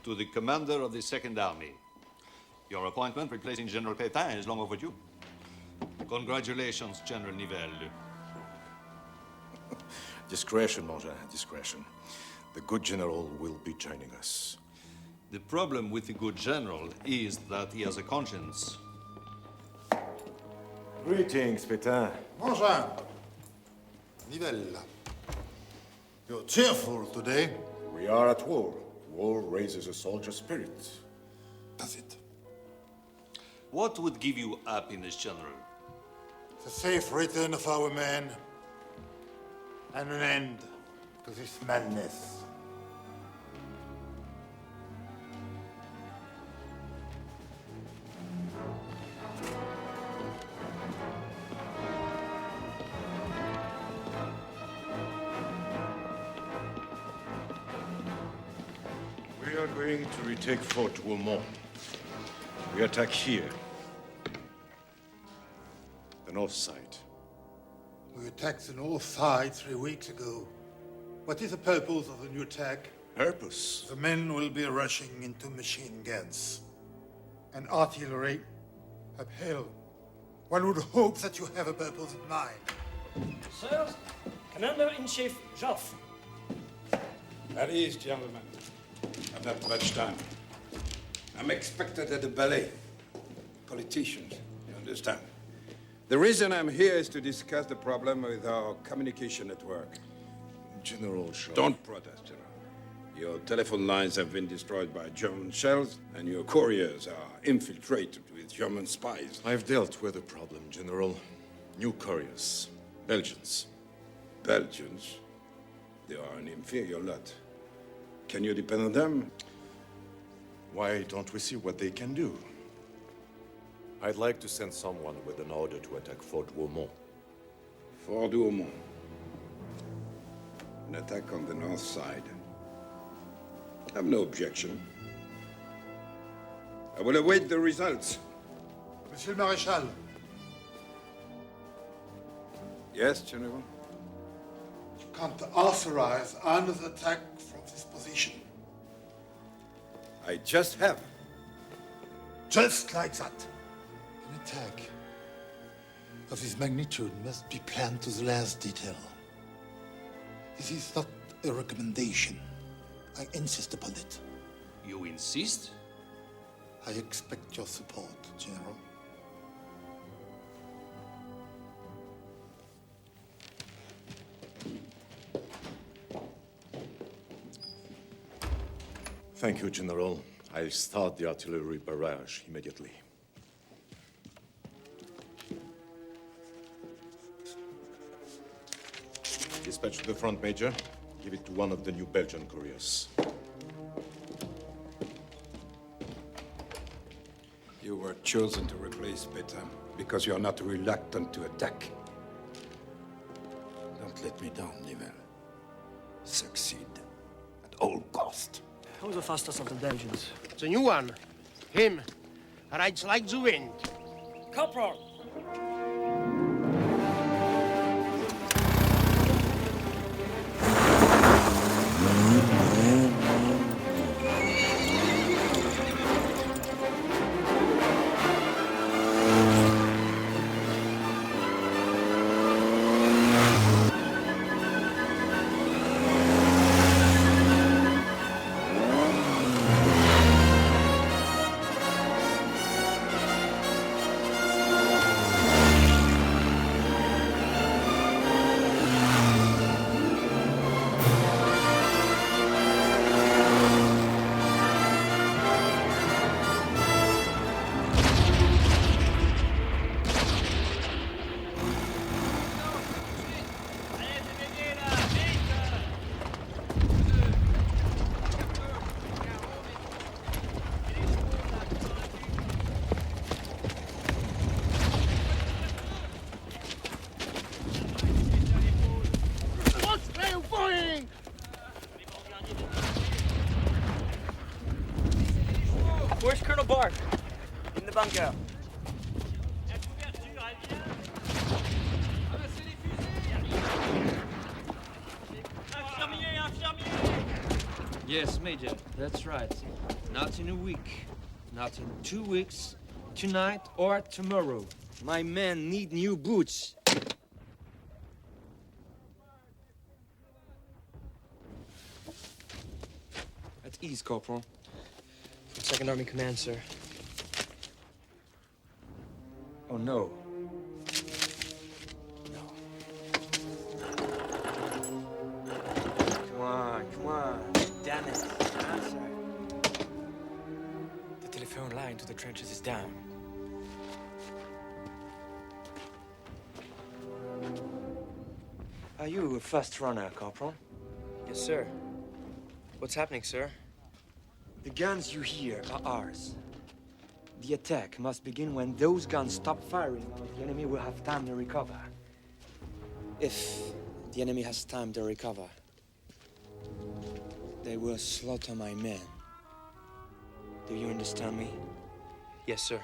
to the commander of the Second Army. Your appointment replacing General Pétain is long overdue. Congratulations, General Nivelle. Discretion, Mangin, discretion. The good general will be joining us. The problem with the good general is that he has a conscience. Greetings, Pétain. Mangin. Nivelle. You're cheerful today. We are at war. War raises a soldier's spirit. Does it? What would give you happiness, General? The safe return of our men and an end to this madness. We are going to retake Fort Douaumont. We attack here. The north side. We attacked the north side 3 weeks ago. What is the purpose of the new attack? Purpose? The men will be rushing into machine guns and artillery uphill. One would hope that you have a purpose in mind. Sirs, Commander-in-Chief Jovem. At ease, gentlemen. I've not much time. I'm expected at the ballet. Politicians, you understand? The reason I'm here is to discuss the problem with our communication network. General Shaw. Don't protest, General. Your telephone lines have been destroyed by German shells, and your couriers are infiltrated with German spies. I've dealt with the problem, General. New couriers. Belgians. Belgians? They are an inferior lot. Can you depend on them? Why don't we see what they can do? I'd like to send someone with an order to attack Fort Douaumont. Fort Douaumont. An attack on the north side. I have no objection. I will await the results. Monsieur le Maréchal. Yes, General? You can't authorize another attack from this position. I just have. Just like that. An attack of this magnitude must be planned to the last detail. This is not a recommendation. I insist upon it. You insist? I expect your support, General. Thank you, General. I'll start the artillery barrage immediately. Dispatch to the front, Major. Give it to one of the new Belgian couriers. You were chosen to replace Pétain because you are not reluctant to attack. Don't let me down, Nivelle. Succeed at all cost. Who's the fastest of the Belgians? The new one, him, rides like the wind. Corporal! Where's Colonel Bark? In the bunker. Yes, Major, that's right. Not in a week. Not in 2 weeks. Tonight or tomorrow. My men need new boots. At ease, Corporal. Second Army Command, sir. Oh, no. Come on. Damn it. Answer. The telephone line to the trenches is down. Are you a fast runner, Corporal? Yes, sir. What's happening, sir? The guns you hear are ours. The attack must begin when those guns stop firing, or the enemy will have time to recover. If the enemy has time to recover, they will slaughter my men. Do you understand me? Yes, sir.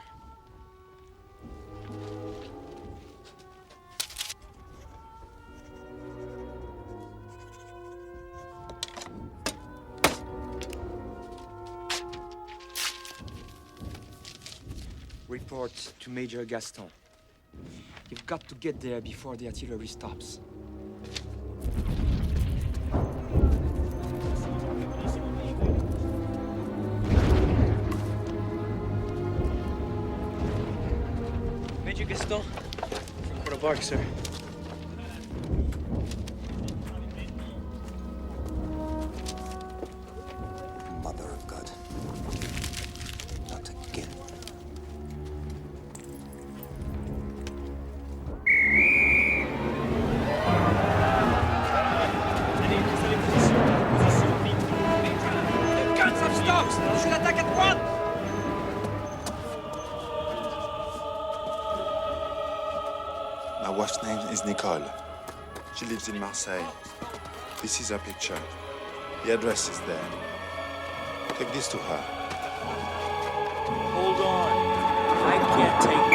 Report to Major Gaston. You've got to get there before the artillery stops. Major Gaston, from Colonel Bark, sir. Mother of God. Not again. The guns have stopped! You should attack at once! My wife's name is Nicole. She lives in Marseille. This is her picture. The address is there. Take this to her. Hold on. I can't take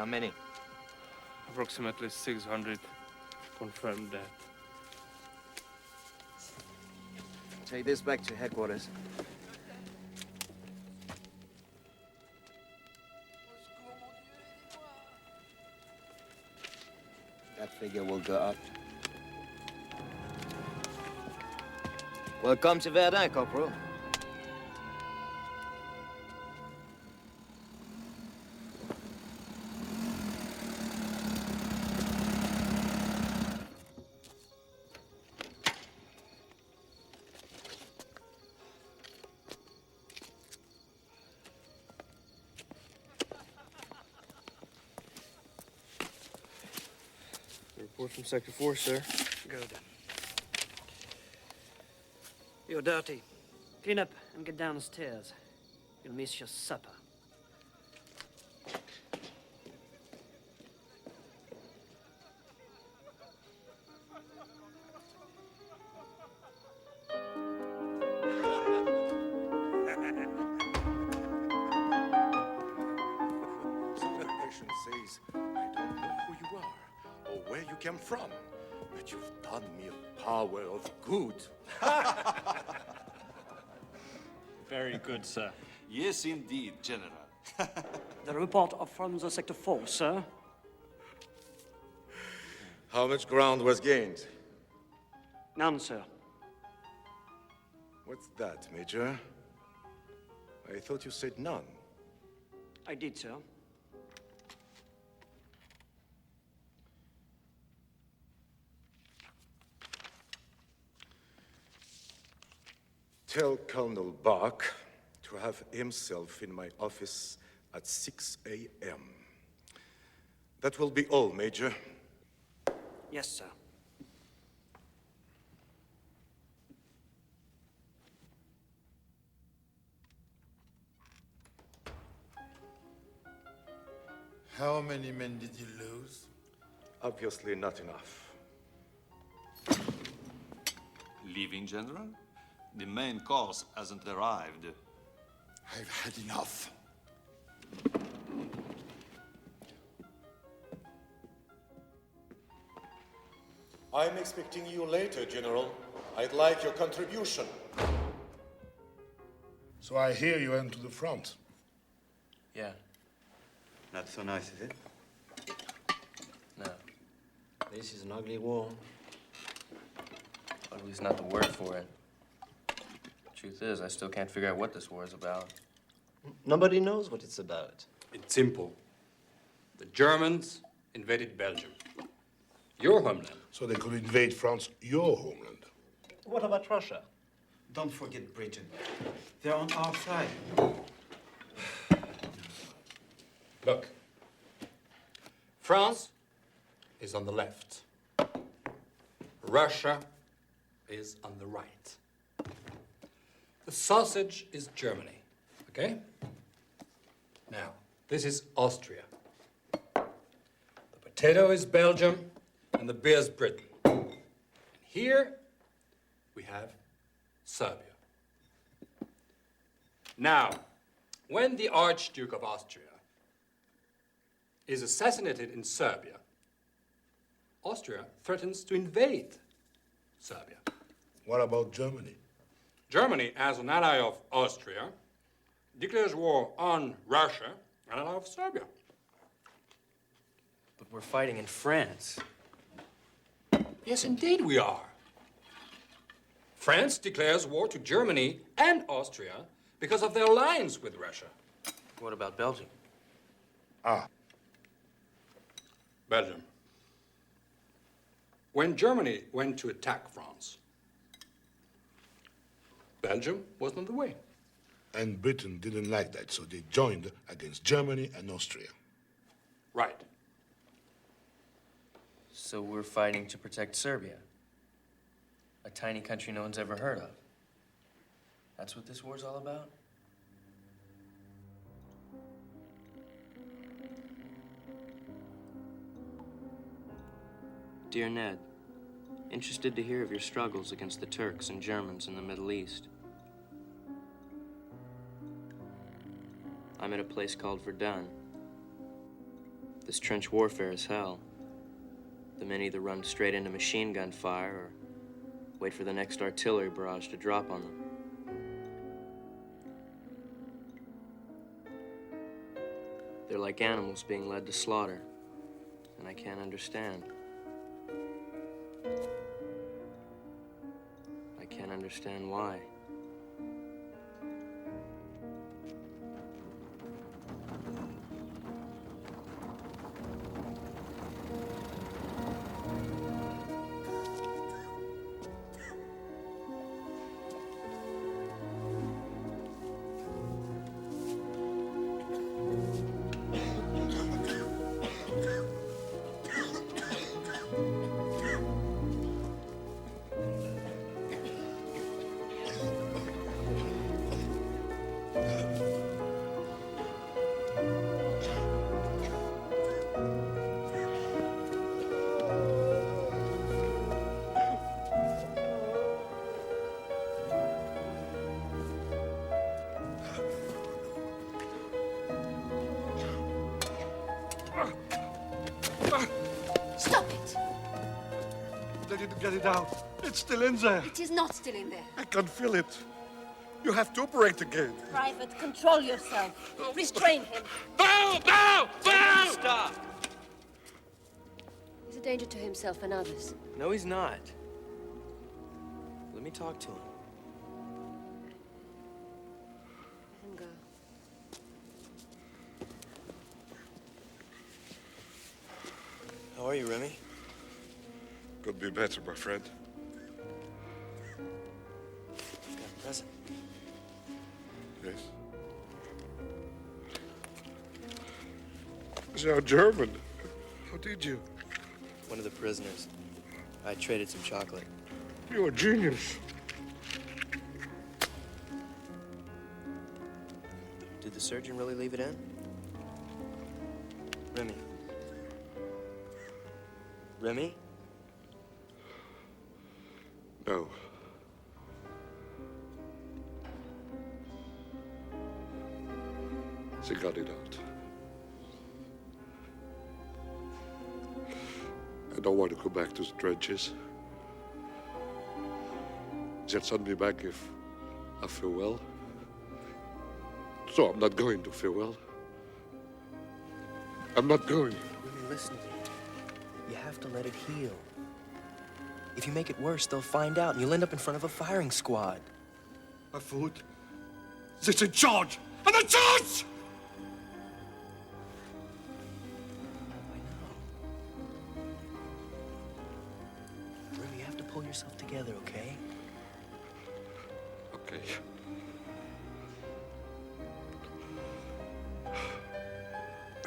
How many? Approximately 600 confirmed dead. Take this back to headquarters. That figure will go up. Welcome to Verdun, Corporal. Report from Sector 4, sir. Good. You're dirty. Clean up and get down the stairs. You'll miss your supper. Some of the patient says, I don't know who you are or where you came from, but you've done me a power of good. Very good, sir. Yes, indeed, General. The report from the Sector 4, sir. How much ground was gained? None, sir. What's that, Major? I thought you said none. I did, sir. Tell Colonel Bach to have himself in my office at 6 a.m. That will be all, Major. Yes, sir. How many men did you lose? Obviously not enough. Leaving, General? The main course hasn't arrived. I've had enough. I'm expecting you later, General. I'd like your contribution. So I hear you went to the front. Yeah. Not so nice, is it? No. This is an ugly war. Ugly's not the word for it. Truth is, I still can't figure out what this war is about. Nobody knows what it's about. It's simple. The Germans invaded Belgium. Your homeland. So they could invade France, your homeland. What about Russia? Don't forget Britain. They're on our side. Look. France is on the left. Russia is on the right. The sausage is Germany, okay? Now, this is Austria. The potato is Belgium, and the beer is Britain. And here, we have Serbia. Now, when the Archduke of Austria is assassinated in Serbia, Austria threatens to invade Serbia. What about Germany? Germany, as an ally of Austria, declares war on Russia and an ally of Serbia. But we're fighting in France. Yes, indeed we are. France declares war to Germany and Austria because of their alliance with Russia. What about Belgium? Belgium. When Germany went to attack France, Belgium was on the way. And Britain didn't like that, so they joined against Germany and Austria. Right. So we're fighting to protect Serbia, a tiny country no one's ever heard of. That's what this war's all about? Dear Ned, interested to hear of your struggles against the Turks and Germans in the Middle East. I'm at a place called Verdun. This trench warfare is hell. The men either run straight into machine gun fire or wait for the next artillery barrage to drop on them. They're like animals being led to slaughter, and I can't understand. I can't understand why. Stop it! They didn't get it out. It's still in there. It is not still in there. I can feel it. You have to operate again. Private, control yourself. Restrain him. No! No! No! Stop! He's a danger to himself and others. No, he's not. Let me talk to him. Let him go. How are you, Remy? Could be better, my friend. I've got a present. Yes. You're German. How did you? One of the prisoners. I traded some chocolate. You're a genius. Did the surgeon really leave it in? Remy. Remy? No. She got it out. I don't want to go back to the trenches. They'll send me back if I feel well. So I'm not going to feel well. I'm not going. Remy, listen to me. You have to let it heal. If you make it worse, they'll find out, and you'll end up in front of a firing squad. I thought this in charge, and the charge! Remy, you have to pull yourself together, okay? Okay.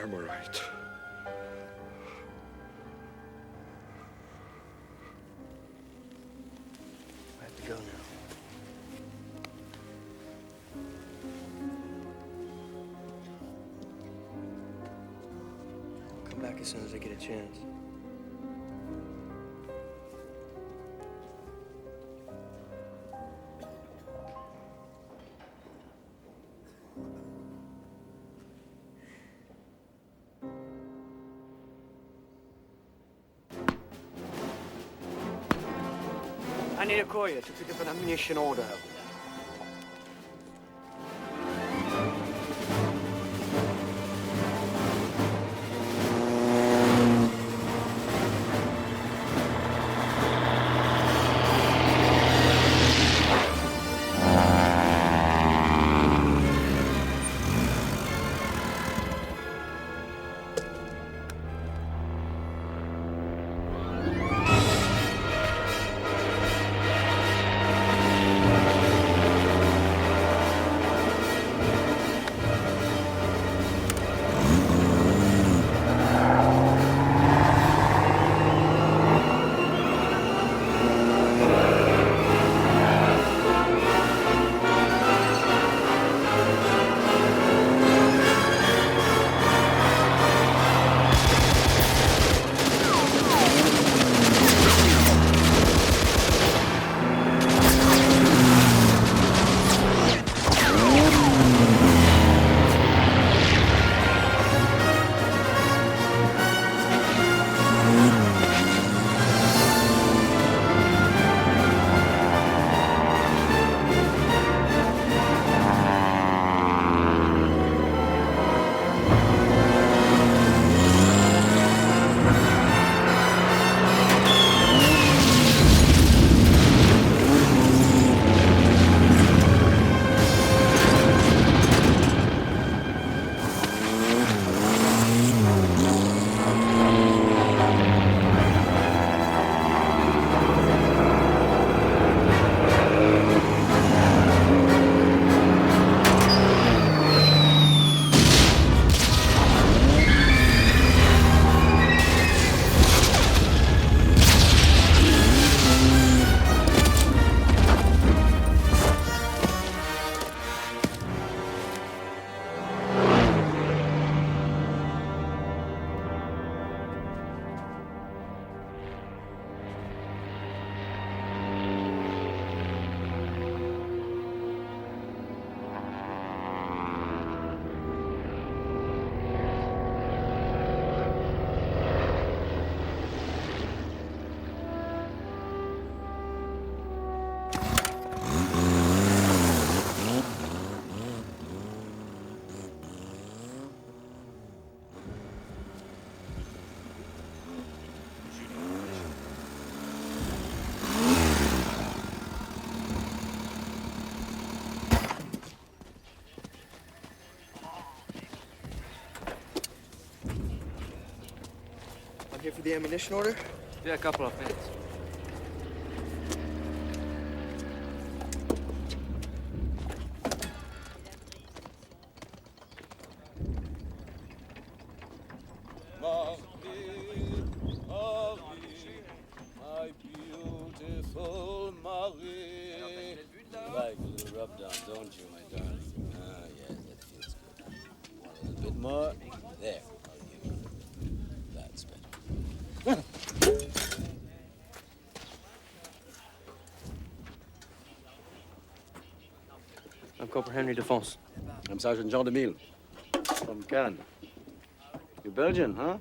I'm all right. I have to go now. I'll come back as soon as I get a chance. I need a courier to pick up an ammunition order. the ammunition order? Yeah, a couple of minutes. My beautiful Marie. You like a little rub down, don't you, my darling? Ah, yes, that feels good. Want a little bit more? There, I'll give you. That's better. I'm Corporal Henry Defonce. I'm Sergeant Jean Demille from Cannes. You're Belgian, huh?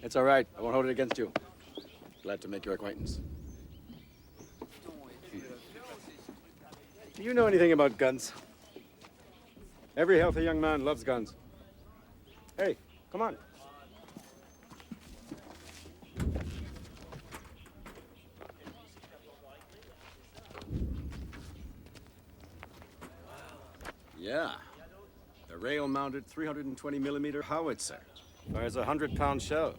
It's all right. I won't hold it against you. Glad to make your acquaintance. Do you know anything about guns? Every healthy young man loves guns. Hey, come on. Yeah. A rail-mounted 320mm howitzer. Fires a 100-pound shell.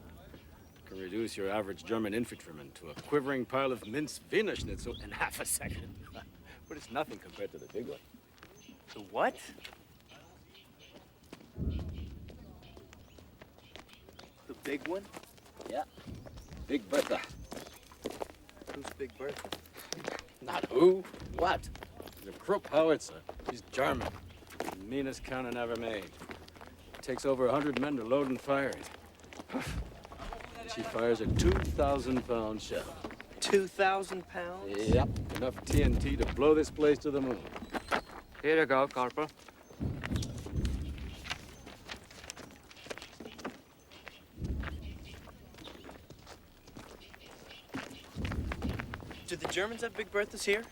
Can reduce your average German infantryman to a quivering pile of minced Wiener Schnitzel in half a second. But it's nothing compared to the big one. The what? The big one? Yeah. Big Bertha. Who's Big Bertha? Not who, what? The Krupp howitzer. He's German. The meanest cannon ever made. Takes over 100 men to load and fire it. She fires a 2,000-pound shell. 2,000 pounds? Yep, enough TNT to blow this place to the moon. Here you go, Corporal. Do the Germans have Big Berthas here?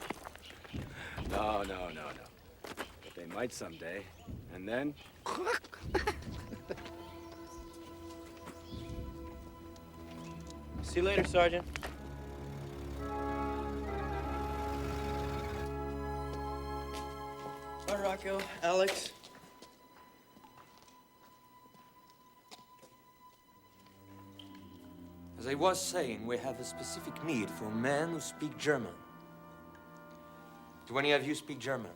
No. But they might someday. And then... See you later, Sergeant. Bye, Rocco. Alex. As I was saying, we have a specific need for men who speak German. Do any of you speak German?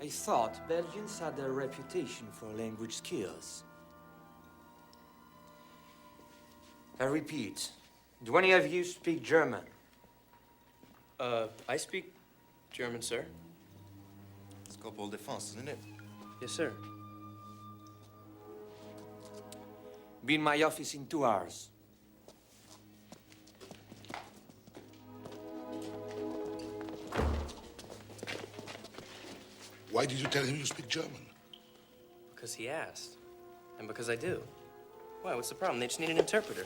I thought Belgians had a reputation for language skills. I repeat, do any of you speak German? I speak German, sir. It's Corporal Defense, isn't it? Yes, sir. Be in my office in 2 hours. Why did you tell him you speak German? Because he asked. And because I do. Why, what's the problem? They just need an interpreter.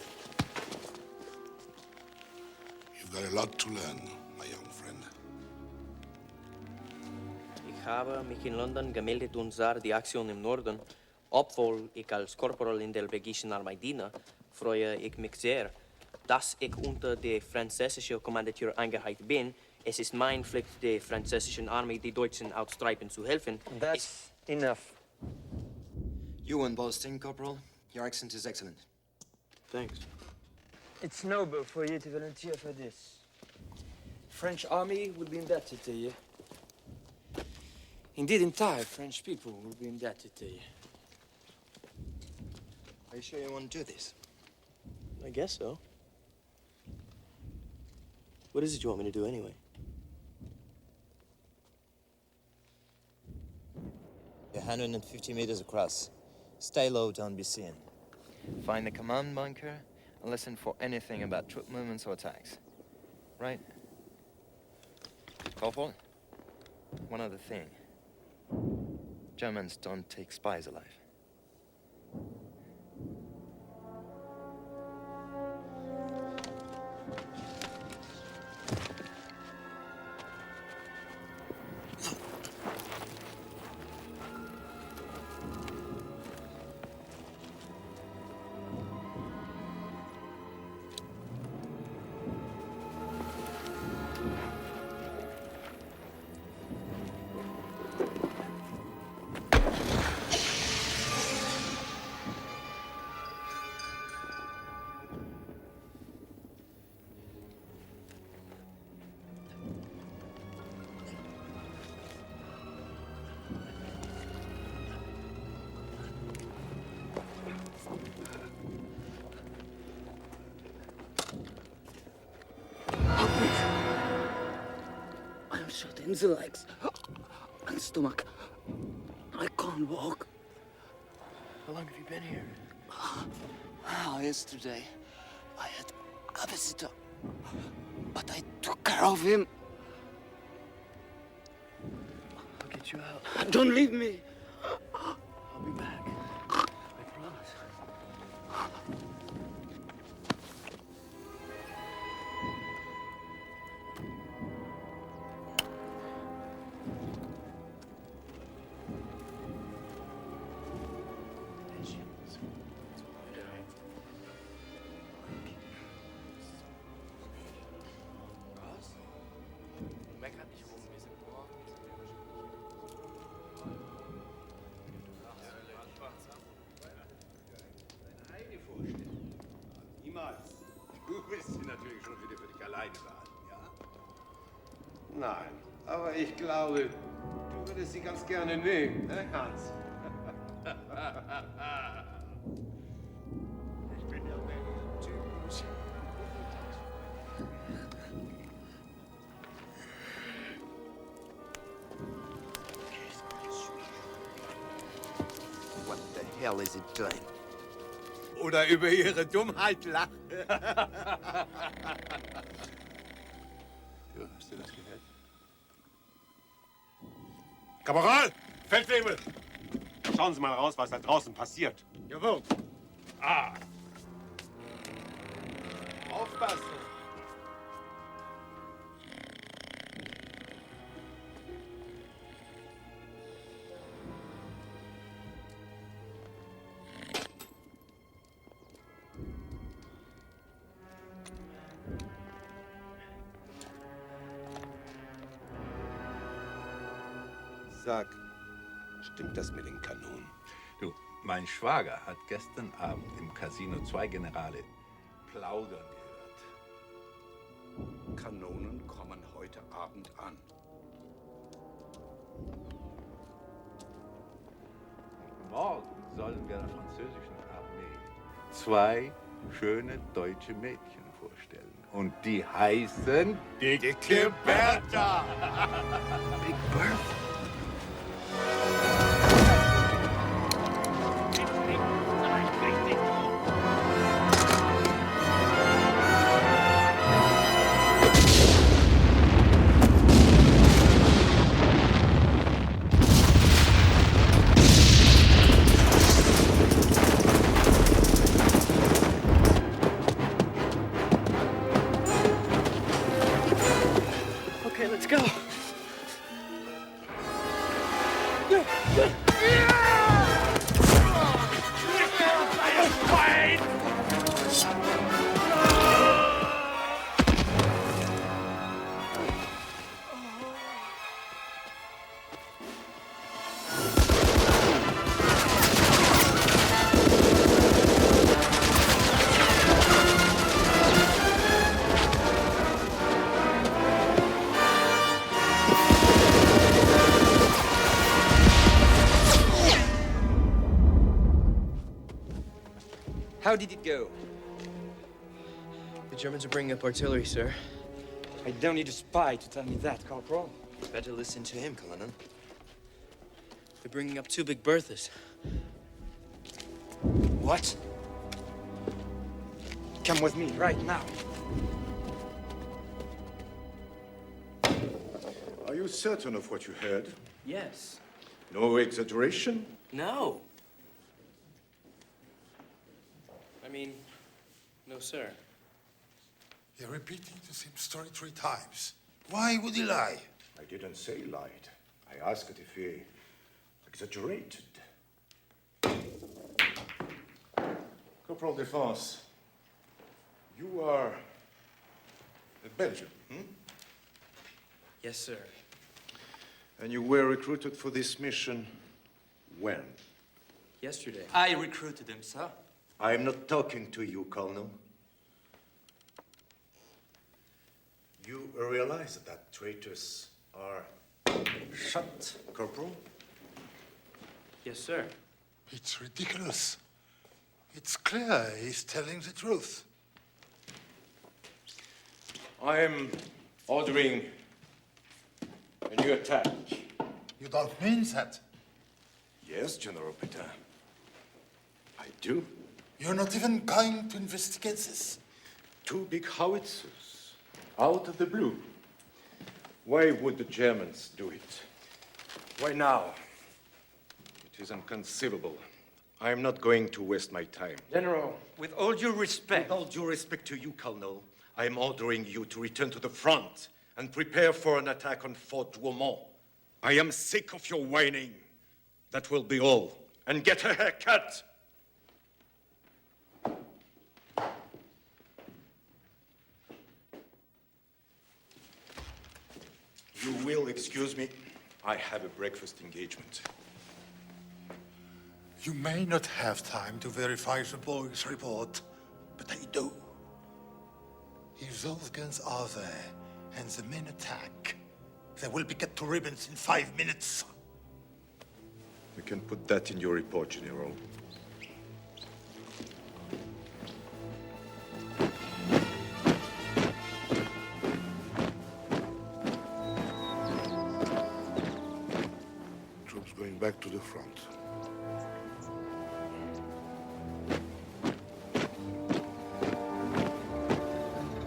You've got a lot to learn, my young friend. Ik habe mich in London gemeldet und sah die Aktion im Norden. Obwohl ich als Korporal in der belgischen Armee diene, freue ich mich sehr, dass ich unter der französischen Kommandatur eingereiht bin. Es ist mein Pflicht, der französischen Armee die Deutschen ausstreiben zu helfen. That's enough. You weren't boasting, Corporal. Your accent is excellent. Thanks. It's noble for you to volunteer for this. French army will be indebted to you. Indeed, entire French people will be indebted to you. Are you sure you want to do this? I guess so. What is it you want me to do anyway? You're 150 meters across. Stay low, don't be seen. Find the command bunker and listen for anything about troop movements or attacks. Right? Corporal, one other thing. Germans don't take spies alive. in the legs and stomach. I can't walk. How long have you been here? Yesterday, I had a visitor, but I took care of him. I'll get you out. Don't leave me. I'll be back. I promise. Niemals. Du wirst sie natürlich schon wieder für dich alleine behalten, ja? Nein, aber ich glaube, du würdest sie ganz gerne nehmen, ne, Hans? Ich bin ja mehr Typus. What the hell is it doing? Oder über ihre Dummheit lachen. Du, hast du das gehört? Kamerad! Feldwebel! Schauen Sie mal raus, was da draußen passiert. Jawohl. Ah! Aufpassen. Sag, stimmt das mit den Kanonen? Du, mein Schwager hat gestern Abend im Casino 2 Generale plaudern gehört. Kanonen kommen heute Abend an. Morgen sollen wir der französischen Armee 2 schöne deutsche Mädchen vorstellen. Und die heißen Dicke Bertha. Big Bertha? Okay, let's go. How did it go? The Germans are bringing up artillery, sir. I don't need a spy to tell me that, Corporal. Better listen to him, Colonel. They're bringing up 2 big Berthas. What? Come with me right now. Are you certain of what you heard? Yes. No exaggeration? No. I mean, no, sir. You're repeating the same story 3 times. Why would he lie? I didn't say he lied. I asked if he exaggerated. Corporal Defense, you are a Belgian, Yes, sir. And you were recruited for this mission when? Yesterday. I recruited him, sir. I'm not talking to you, Colonel. You realize that traitors are shot, Corporal? Yes, sir. It's ridiculous. It's clear he's telling the truth. I am ordering and you attack. You don't mean that? Yes, General Petain. I do. You're not even going to investigate this? 2 big howitzers, out of the blue. Why would the Germans do it? Why now? It is inconceivable. I am not going to waste my time. General, with all due respect. With all due respect to you, Colonel, I am ordering you to return to the front and prepare for an attack on Fort Douaumont. I am sick of your whining. That will be all. And get a haircut! You will excuse me. I have a breakfast engagement. You may not have time to verify the boy's report, but I do. If those guns are there and the men attack, they will be cut to ribbons in 5 minutes. We can put that in your report, General. Troops going back to the front.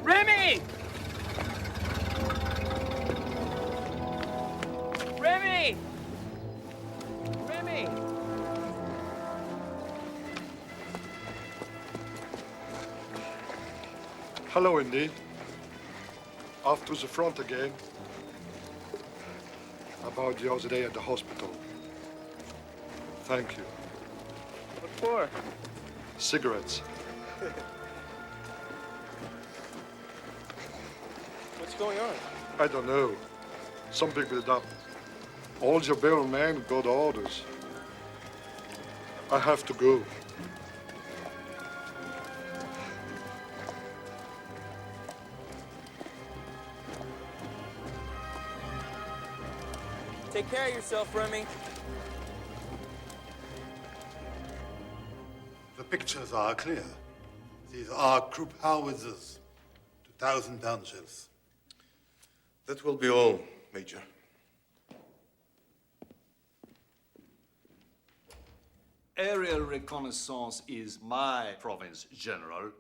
Remy! Remy! Remy! Hello, Indy. Off to the front again. About the other day at the hospital. Thank you. What for? Cigarettes. What's going on? I don't know. Some big build up. All the barrel men got orders. I have to go. Take care of yourself, Remy. The pictures are clear. These are Krupp howitzers, 2,000-pound shells. That will be all, Major. Aerial reconnaissance is my province, General.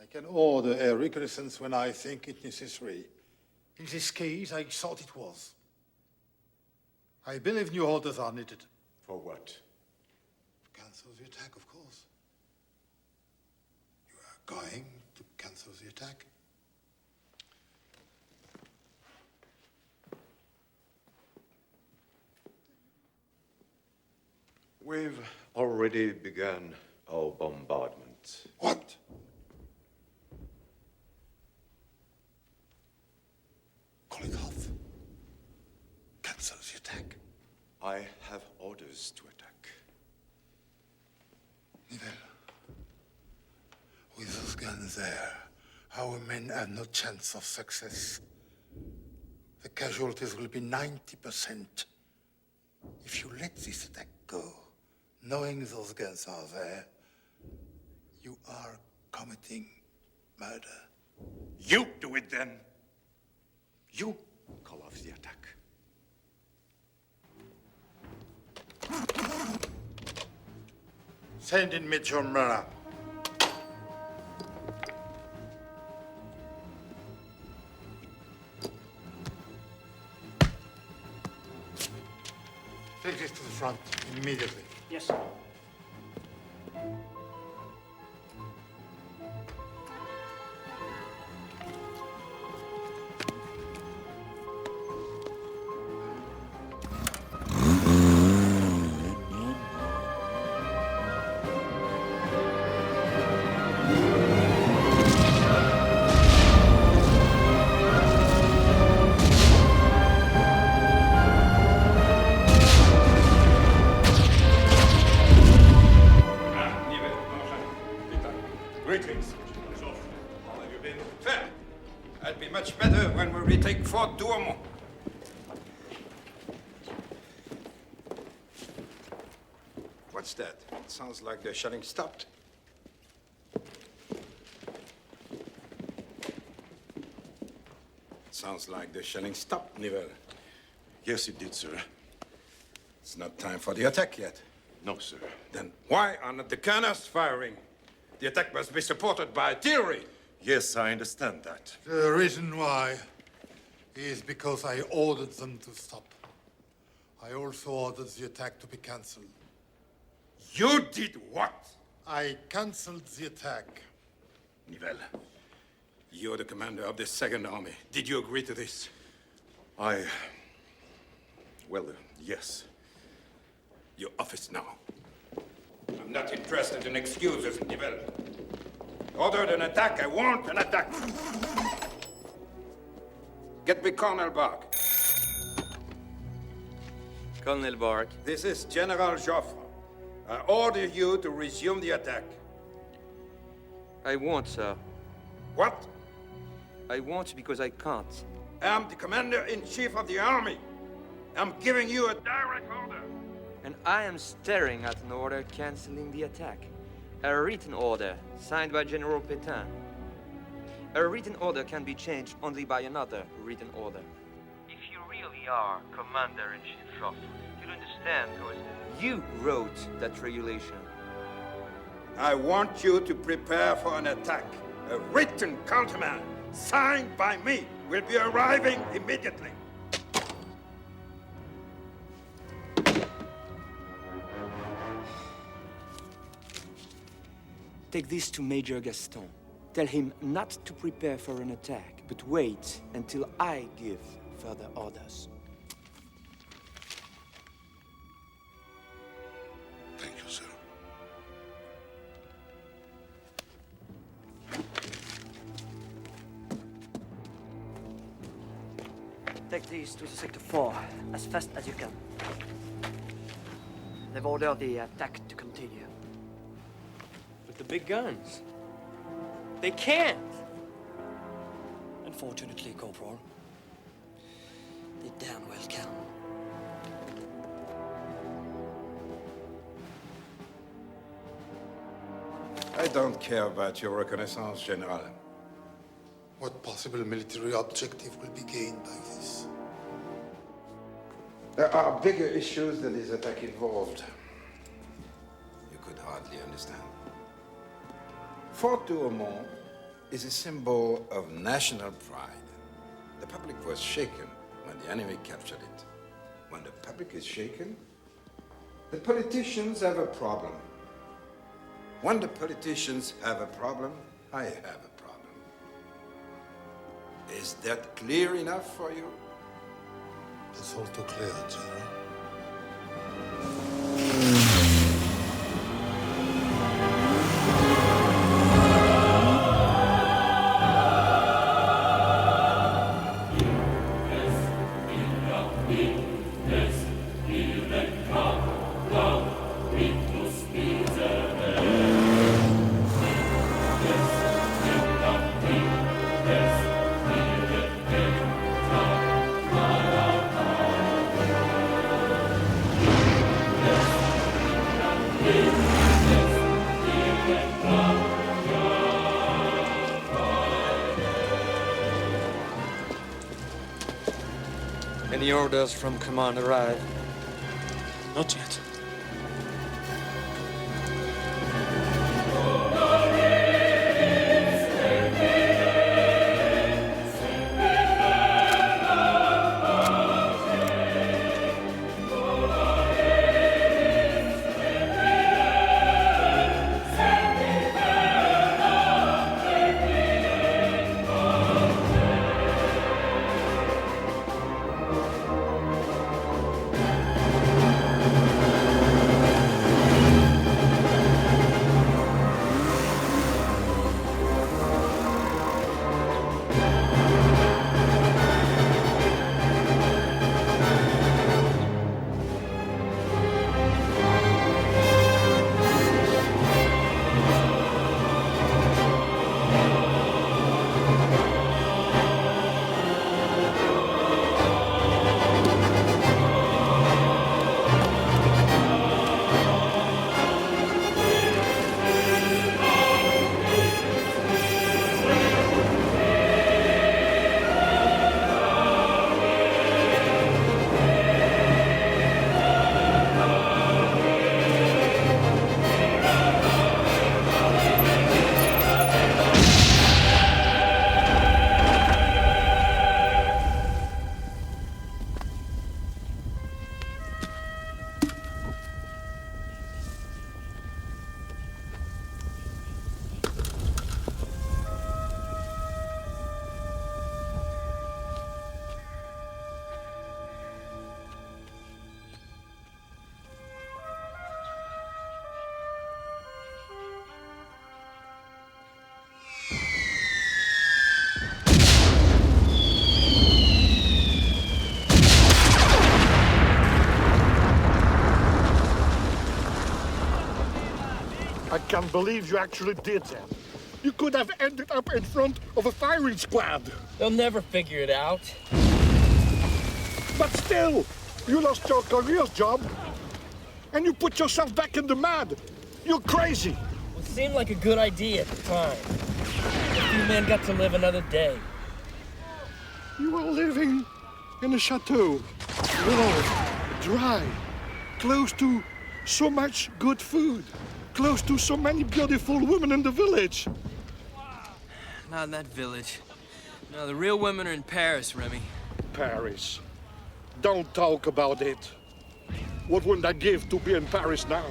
I can order air reconnaissance when I think it necessary. In this case, I thought it was. I believe new orders are needed. For what? To cancel the attack, of course. You are going to cancel the attack? We've already begun our bombardment. What? Call it off. Cancel the attack. I have orders to attack. Nivelle, with those guns there, our men have no chance of success. The casualties will be 90%. If you let this attack go, knowing those guns are there, you are committing murder. You do it then. You call off the attack. Send in Major Murrah. Take this to the front immediately. Yes, sir. Greetings. How have you been? Fair. I'd be much better when we retake Fort Douaumont. What's that? It sounds like the shelling stopped. Sounds like the shelling stopped, Nivelle. Yes, it did, sir. It's not time for the attack yet. No, sir. Then why are not the gunners firing? The attack must be supported by artillery. Yes, I understand that. The reason why is because I ordered them to stop. I also ordered the attack to be cancelled. You did what? I cancelled the attack. Nivelle, you're the commander of the Second Army. Did you agree to this? Well, yes. Your office now. I'm not interested in excuses, Nivelle. Ordered an attack. I want an attack. Get me Colonel Bark. Colonel Bark. This is General Joffre. I order you to resume the attack. I won't, sir. What? I won't because I can't. I'm the commander-in-chief of the army. I'm giving you a direct order. And I am staring at an order cancelling the attack. A written order, signed by General Pétain. A written order can be changed only by another written order. If you really are Commander-in-Chief Joffre, you'll understand because you wrote that regulation. I want you to prepare for an attack. A written countermand, signed by me, will be arriving immediately. Take this to Major Gaston. Tell him not to prepare for an attack, but wait until I give further orders. Thank you, sir. Take these to Sector 4 as fast as you can. They've ordered the attack to continue. With the big guns. They can't! Unfortunately, Corporal, they damn well can. I don't care about your reconnaissance, General. What possible military objective will be gained by this? There are bigger issues than this attack involved. You could hardly understand. Fort Douaumont is a symbol of national pride. The public was shaken when the enemy captured it. When the public is shaken, the politicians have a problem. When the politicians have a problem, I have a problem. Is that clear enough for you? That's all too clear, General. Any orders from command arrive? Not yet. can't believe you actually did that. You could have ended up in front of a firing squad. They'll never figure it out. But still, you lost your career job, and you put yourself back in the mud. You're crazy. It seemed like a good idea at the time. A few men got to live another day. You were living in a chateau, warm, dry, close to so much good food, close to so many beautiful women in the village. Not in that village. No, the real women are in Paris, Remy. Paris. Don't talk about it. What wouldn't I give to be in Paris now?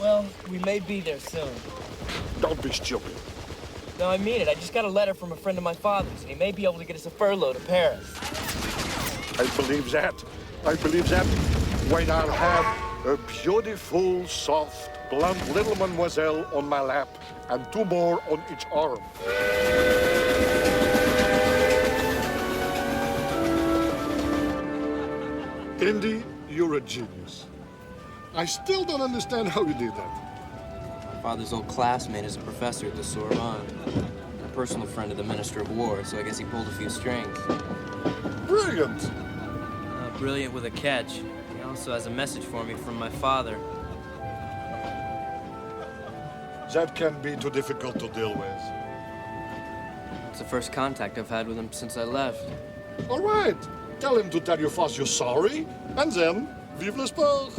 Well, we may be there soon. Don't be stupid. No, I mean it. I just got a letter from a friend of my father's, and he may be able to get us a furlough to Paris. I believe that. I believe that when I'll have a beautiful, soft, blonde little mademoiselle on my lap and 2 more on each arm. Indy, you're a genius. I still don't understand how you did that. My father's old classmate is a professor at the Sorbonne. A personal friend of the Minister of War, so I guess he pulled a few strings. Brilliant. Brilliant with a catch. He also has a message for me from my father. That can be too difficult to deal with. It's the first contact I've had with him since I left. All right. Tell him to tell your boss you're sorry, and then, vive le sport.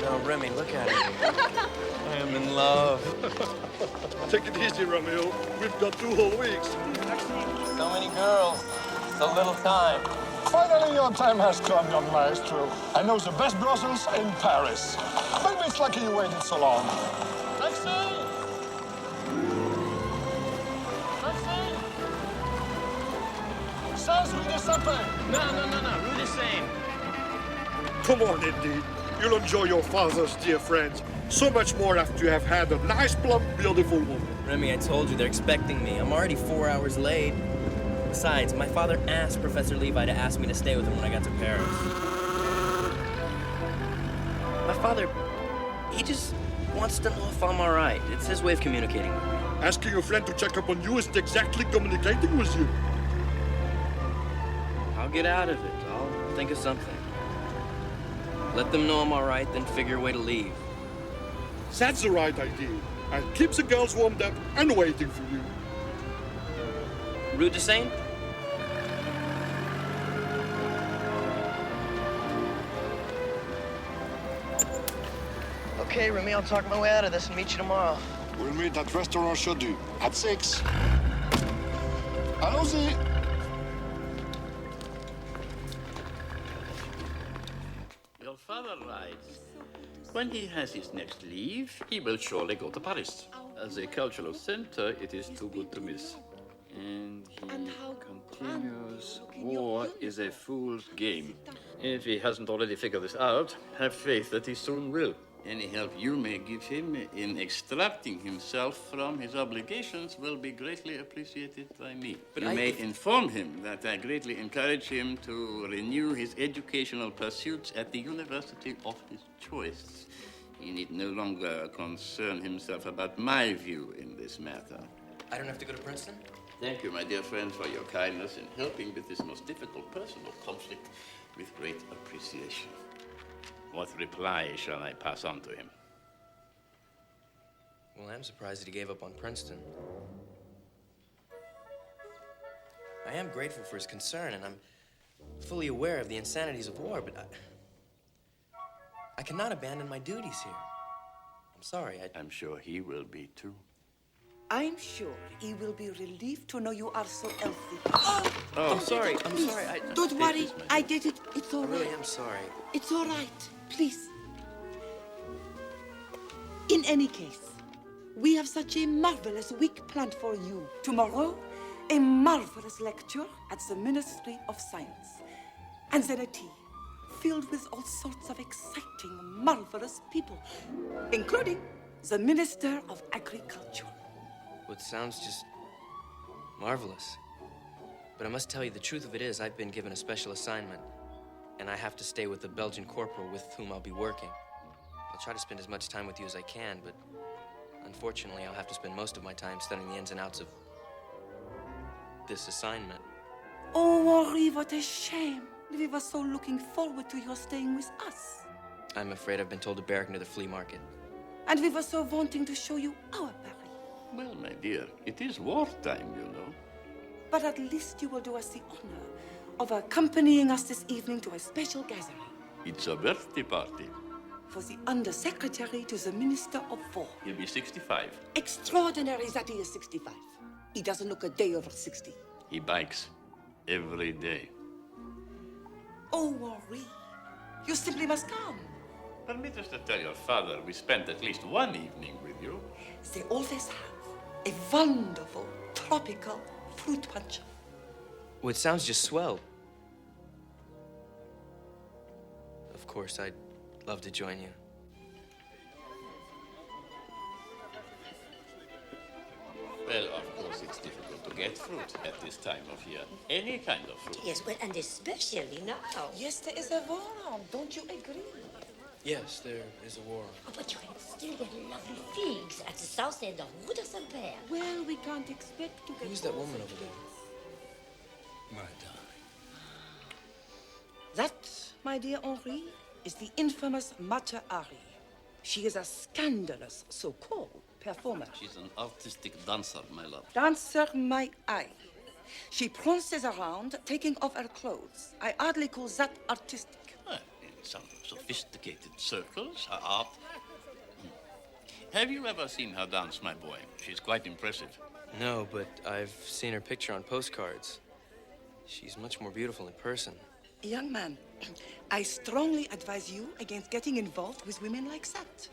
No, Remy, look at it. I am in love. Take it easy, Romeo. We've got 2 whole weeks. So many girls, so little time. Finally, your time has come, young maestro. I know the best brothels in Paris. Maybe it's lucky you waited so long. Taxi! Taxi! Sans Rue des Sapins. No, Rue de Seine. Come on, Indy. You'll enjoy your father's dear friends so much more after you have had a nice, plump, beautiful woman. Remy, I told you they're expecting me. I'm already 4 hours late. Besides, my father asked Professor Levi to ask me to stay with him when I got to Paris. My father, he just wants to know if I'm all right. It's his way of communicating with me. Asking your friend to check up on you isn't exactly communicating with you. I'll get out of it. I'll think of something. Let them know I'm all right, then figure a way to leave. That's the right idea. And keep the girls warmed up and waiting for you. Rue de Seine? Okay, Remy, I'll talk my way out of this and meet you tomorrow. We'll meet at Restaurant Chaudu at 6. Allons-y! Your father writes, when he has his next leave, he will surely go to Paris. As a cultural center, it is too good to miss. And he continues, war is a fool's game. If he hasn't already figured this out, have faith that he soon will. Any help you may give him in extracting himself from his obligations will be greatly appreciated by me. But you may inform him that I greatly encourage him to renew his educational pursuits at the university of his choice. He need no longer concern himself about my view in this matter. I don't have to go to Princeton? Thank you, my dear friend, for your kindness in helping with this most difficult personal conflict with great appreciation. What reply shall I pass on to him? Well, I'm surprised that he gave up on Princeton. I am grateful for his concern, and I'm fully aware of the insanities of war, but I cannot abandon my duties here. I'm sorry, I'm sure he will be, too. I'm sure he will be relieved to know you are so healthy. Oh, I'm sorry. I'm Please, sorry. Don't worry. I did it. It's all right. I really am sorry. It's all right. Please. In any case, We have such a marvelous week planned for you. Tomorrow, a marvelous lecture at the Ministry of Science. And then a tea filled with all sorts of exciting, marvelous people, including the Minister of Agriculture. Well, it sounds just marvelous. But I must tell you, the truth of it is I've been given a special assignment, and I have to stay with the Belgian corporal with whom I'll be working. I'll try to spend as much time with you as I can, but unfortunately, I'll have to spend most of my time studying the ins and outs of this assignment. Oh, Henri, what a shame. We were so looking forward to your staying with us. I'm afraid I've been told to barrack near the flea market. And we were so wanting to show you our Paris. Well, my dear, it is wartime, you know. But at least you will do us the honor of accompanying us this evening to a special gathering. It's a birthday party. For the Undersecretary to the Minister of War. He'll be 65. Extraordinary that he is 65. He doesn't look a day over 60. He bikes every day. Oh, Henri, you simply must come. Permit us to tell your father we spent at least one evening with you. They always have a wonderful, tropical fruit punch. Well, it sounds just swell. Of course, I'd love to join you. Well, of course, it's difficult to get fruit at this time of year. Any kind of fruit. Yes, well, and especially now. Yes, there is a war on. Don't you agree? Yes, there is a war. Oh, but you can still get lovely figs at the south end of Rue de Saint-Père. Well, we can't expect to get... Who's that woman over there? My darling. That, my dear Henri, is the infamous Mata Havi. She is a scandalous, so-called performer. She's an artistic dancer, my love. Dancer, my eye. She prances around, taking off her clothes. I hardly call that artistic. In some sophisticated circles, her art. Have you ever seen her dance, my boy? She's quite impressive. No, but I've seen her picture on postcards. She's much more beautiful in person. Young man, I strongly advise you against getting involved with women like that.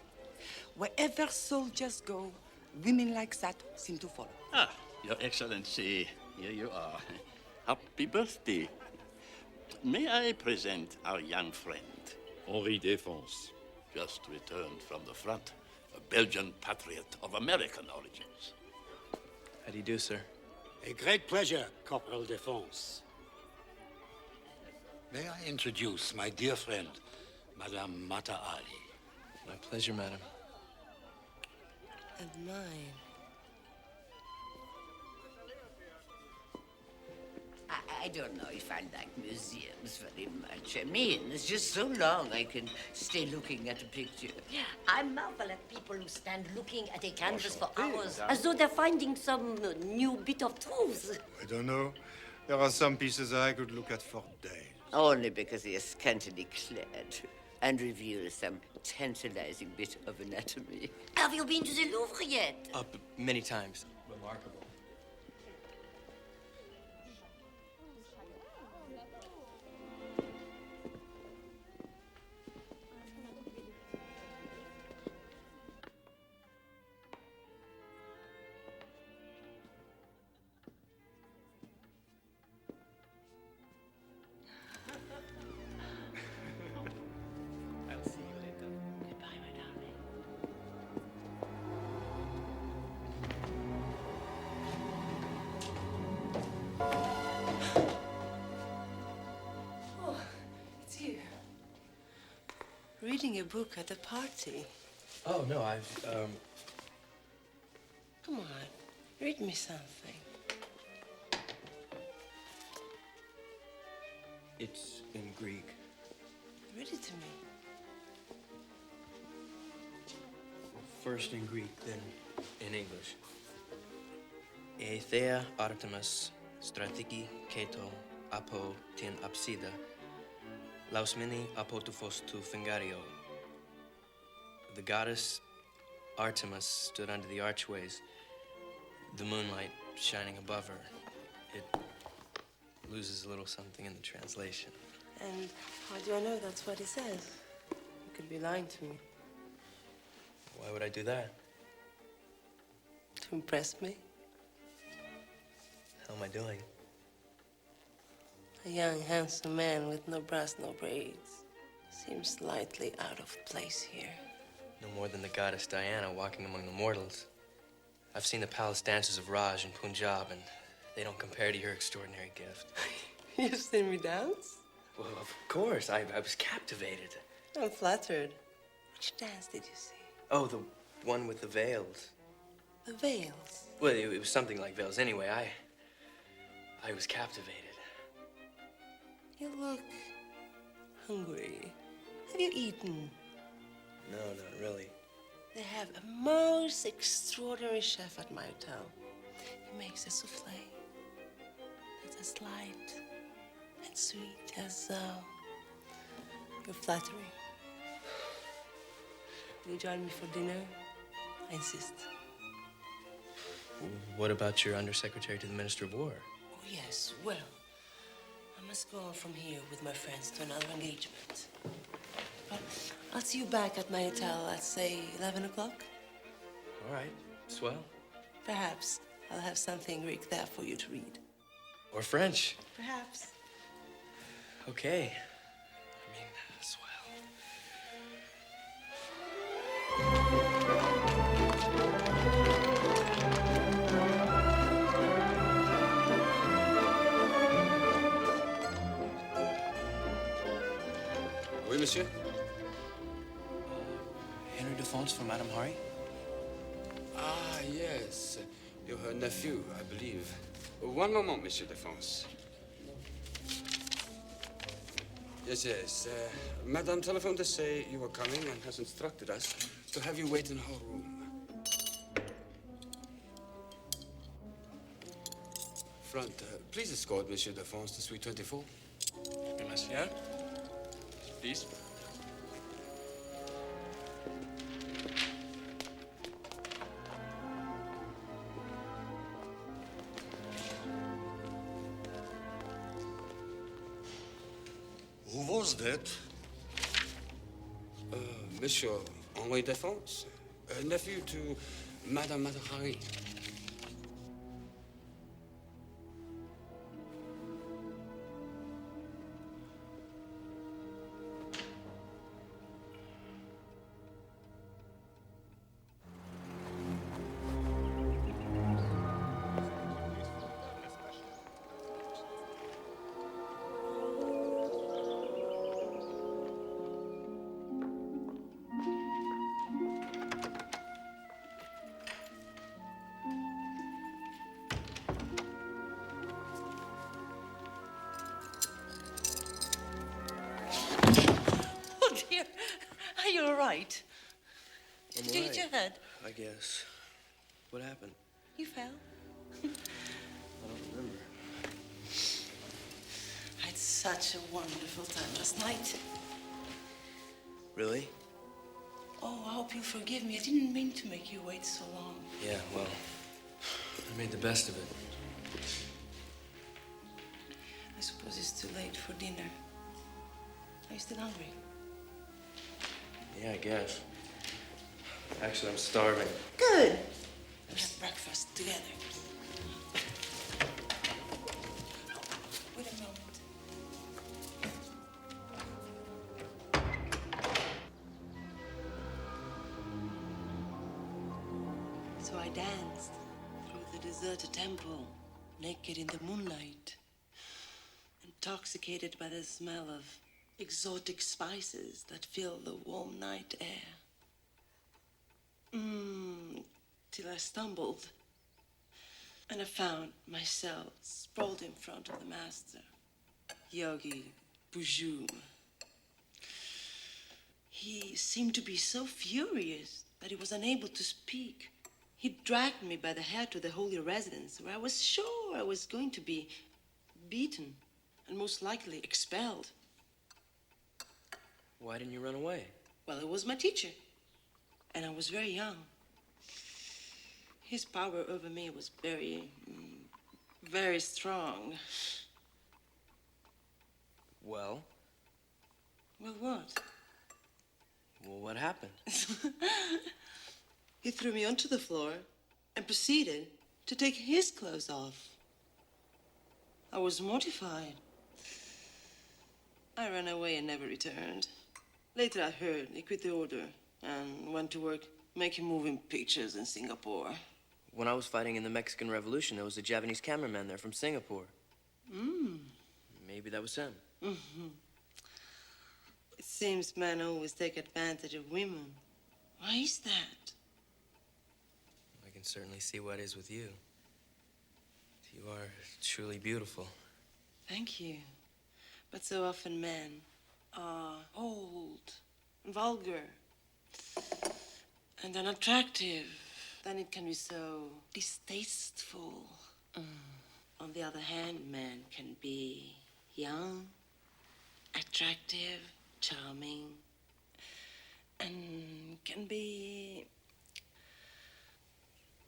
Wherever soldiers go, women like that seem to follow. Ah, Your Excellency, here you are. Happy birthday. May I present our young friend? Henri Défense. Just returned from the front. A Belgian patriot of American origins. How do you do, sir? A great pleasure, Corporal Défense. May I introduce my dear friend, Madame Mata Havi? My pleasure, madam. And mine. I don't know if I like museums very much. I mean, it's just so long I can stay looking at a picture. I marvel at people who stand looking at a canvas for hours, as though they're finding some new bit of truth. I don't know. There are some pieces I could look at for days. Only because they are scantily clad and reveal some tantalizing bit of anatomy. Have you been to the Louvre yet? Many times. Remarkable. Reading a book at a party. Oh, no, I've, Come on, read me something. It's in Greek. Read it to me. First in Greek, then in English. Aethea Artemis strategi keto apo tin apsida. Lausmini apotufos tu fingario. The goddess Artemis stood under the archways, the moonlight shining above her. It loses a little something in the translation. And how do I know that's what it says? You could be lying to me. Why would I do that? To impress me? How am I doing? A young, handsome man with no brass, no braids. Seems slightly out of place here. No more than the goddess Diana walking among the mortals. I've seen the palace dances of Raj and Punjab, and they don't compare to your extraordinary gift. You've seen me dance? Well, of course. I was captivated. I'm flattered. Which dance did you see? Oh, the one with the veils. The veils? Well, it was something like veils anyway. I was captivated. You look hungry. Have you eaten? No, not really. They have a most extraordinary chef at my hotel. He makes a souffle that's as light and sweet as your flattery. Will you join me for dinner? I insist. What about your undersecretary to the Minister of War? Oh, yes. Well, I must go on from here with my friends to another engagement. But I'll see you back at my hotel at, say, 11 o'clock. All right. Swell. Perhaps I'll have something Greek there for you to read. Or French. Perhaps. Okay. I mean, swell. Oui, monsieur? Henry Defonce from Mata Havi? Ah, yes. You're her nephew, I believe. One moment, Monsieur Defonce. Yes. Madame telephoned to say you were coming and has instructed us to have you wait in her room. Front, please escort Monsieur Defonce to suite 24. Monsieur? Please. Who was that? Monsieur Henri Defonce, nephew to Madame Mata Havi. Oh, dear. Are you all right? I'm Did you hit right, your head? I guess. What happened? You fell. I don't remember. I had such a wonderful time last night. Really? Oh, I hope you'll forgive me. I didn't mean to make you wait so long. Yeah, well, I made the best of it. I suppose it's too late for dinner. Are you still hungry? Yeah, I guess. Actually, I'm starving. Good. We'll have breakfast together. Wait a moment. So I danced through the deserted temple, naked in the moonlight, intoxicated by the smell of exotic spices that fill the warm night air. Till I stumbled, and I found myself sprawled in front of the master, Yogi Bujum. He seemed to be so furious that he was unable to speak. He dragged me by the hair to the holy residence, where I was sure I was going to be beaten and most likely expelled. Why didn't you run away? Well, it was my teacher, and I was very young. His power over me was very strong. Well? Well, what? Well, what happened? He threw me onto the floor and proceeded to take his clothes off. I was mortified. I ran away and never returned. Later I heard he quit the order and went to work making moving pictures in Singapore. When I was fighting in the Mexican Revolution, there was a Japanese cameraman there from Singapore. Maybe that was him. It seems men always take advantage of women. Why is that? I can certainly see why it is with you. You are truly beautiful. Thank you. But so often men are old and vulgar and unattractive. Then it can be so distasteful. On the other hand, men can be young, attractive, charming, and can be...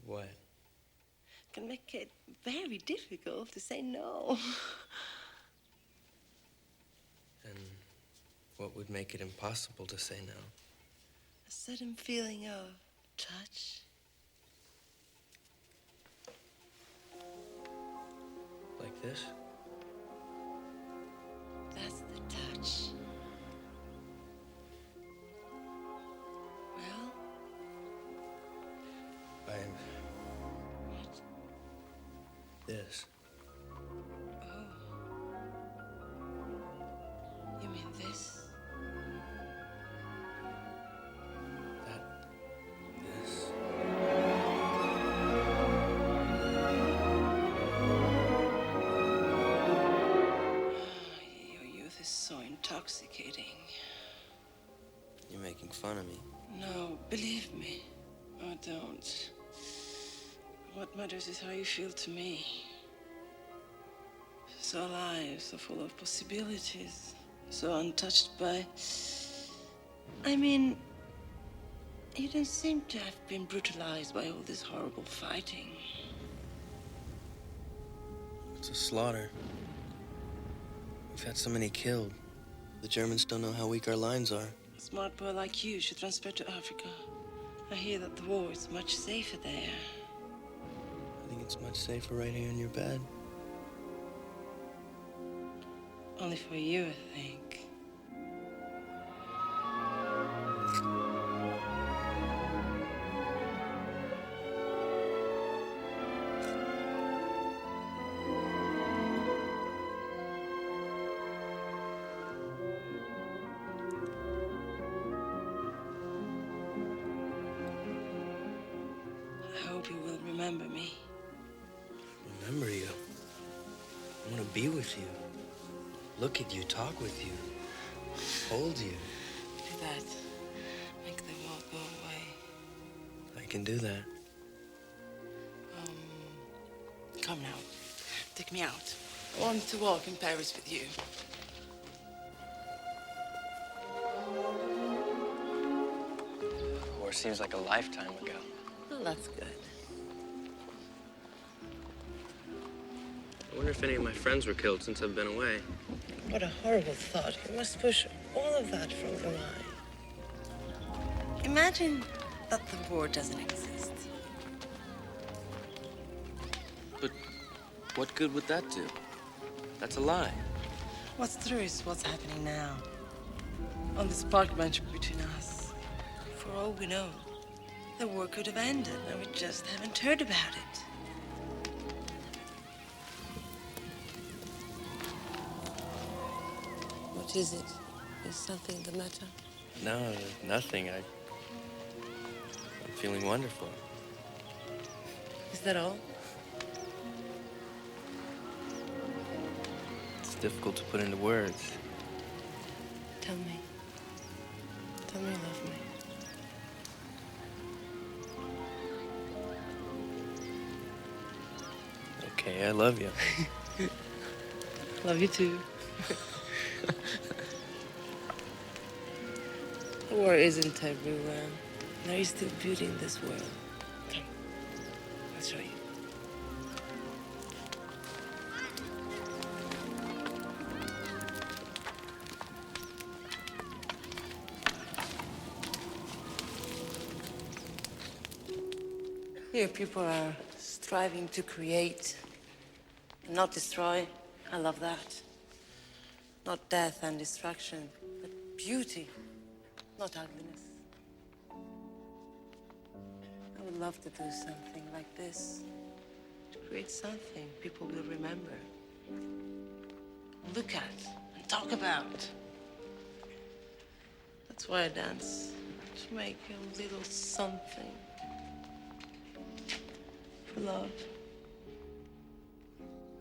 What? Can make it very difficult to say no. And what would make it impossible to say no? A sudden feeling of touch. Like this? That's the touch. Well? This. You mean this? This. Your youth is so intoxicating. You're making fun of me. No, believe me. I don't. What matters is how you feel to me. So alive, so full of possibilities, so untouched by... I mean, you don't seem to have been brutalized by all this horrible fighting. It's a slaughter. We've had so many killed. The Germans don't know how weak our lines are. A smart boy like you should transfer to Africa. I hear that the war is much safer there. I think it's much safer right here in your bed. Only for you, I think. I hope you will remember me. Remember you. I want to be with you. Look at you, talk with you, hold you. Do that. Make the world go away. I can do that. Come now. Take me out. I want to walk in Paris with you. War seems like a lifetime ago. Well, that's good. I wonder if any of my friends were killed since I've been away. What a horrible thought. You must push all of that from your mind. Imagine that the war doesn't exist. But what good would that do? That's a lie. What's true is what's happening now. On this park bench between us. For all we know, the war could have ended and we just haven't heard about it. What is it? Is something the matter? No, nothing. I'm feeling wonderful. Is that all? It's difficult to put into words. Tell me. Tell me you love me. Okay, I love you. Love you too. The war isn't everywhere. There is still beauty in this world. Come, I'll show you. Here, people are striving to create, not destroy. I love that. Not death and destruction, but beauty, not ugliness. I would love to do something like this, to create something people will remember, look at, and talk about. That's why I dance, to make a little something for love.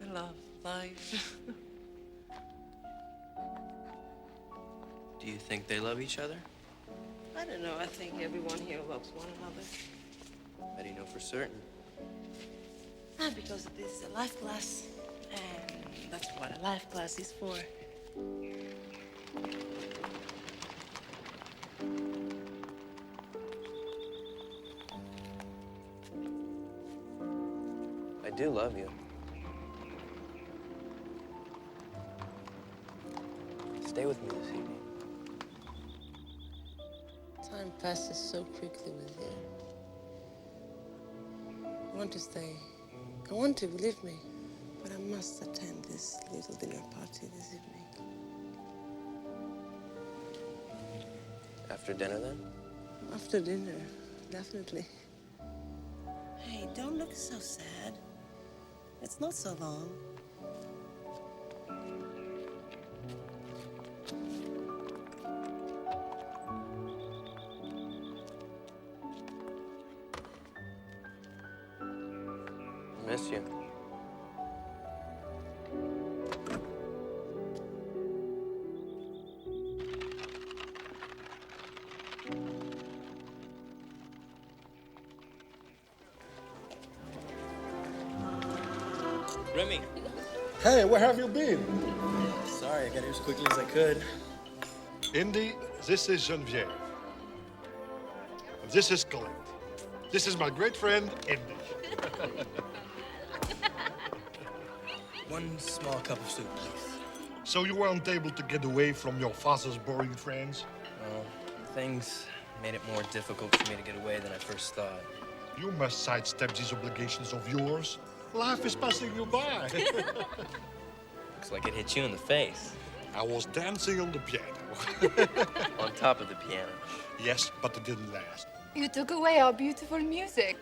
I love life. Do you think they love each other? I don't know. I think everyone here loves one another. How do you know for certain? Because this is a life class, and that's what a life class is for. I do love you. Stay with me this evening. Time passes so quickly with you. I want to stay. I want to, believe me. But I must attend this little dinner party this evening. After dinner, then? After dinner, definitely. Hey, don't look so sad. It's not so long. I miss you. Remy. Hey, where have you been? Sorry, I got here as quickly as I could. Indy, this is Geneviève. And this is Colette. This is my great friend, Indy. One small cup of soup, please. So you weren't able to get away from your father's boring friends? Well, things made it more difficult for me to get away than I first thought. You must sidestep these obligations of yours. Life is passing you by. Looks like it hit you in the face. I was dancing on the piano. On top of the piano. Yes, but it didn't last. You took away our beautiful music.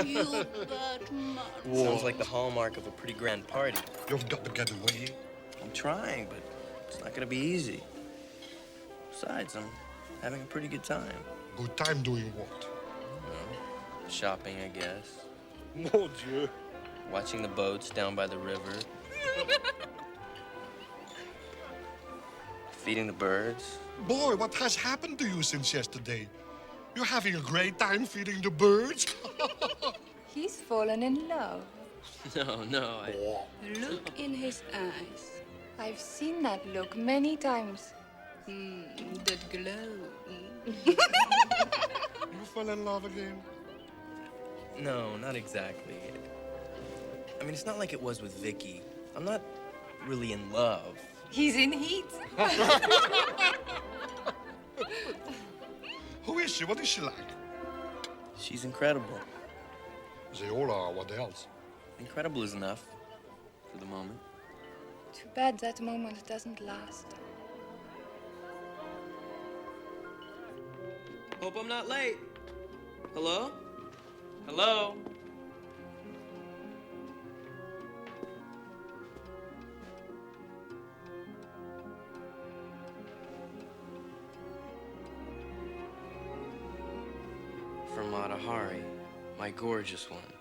You bad man. Sounds like the hallmark of a pretty grand party. You've got to get away. I'm trying, but it's not gonna be easy. Besides, I'm having a pretty good time. Good time doing what? Well, shopping, I guess. Mon Dieu. Watching the boats down by the river. Feeding the birds. Boy, what has happened to you since yesterday? You're having a great time feeding the birds? He's fallen in love. No, The look in his eyes. I've seen that look many times. That glow. You fell in love again? No, not exactly. I mean, it's not like it was with Vicky. I'm not really in love. He's in heat. Who is she? What is she like? She's incredible. They all are. What else? Incredible is enough for the moment. Too bad that moment doesn't last. Hope I'm not late. Hello? Hello? For Mata Havi, my gorgeous one.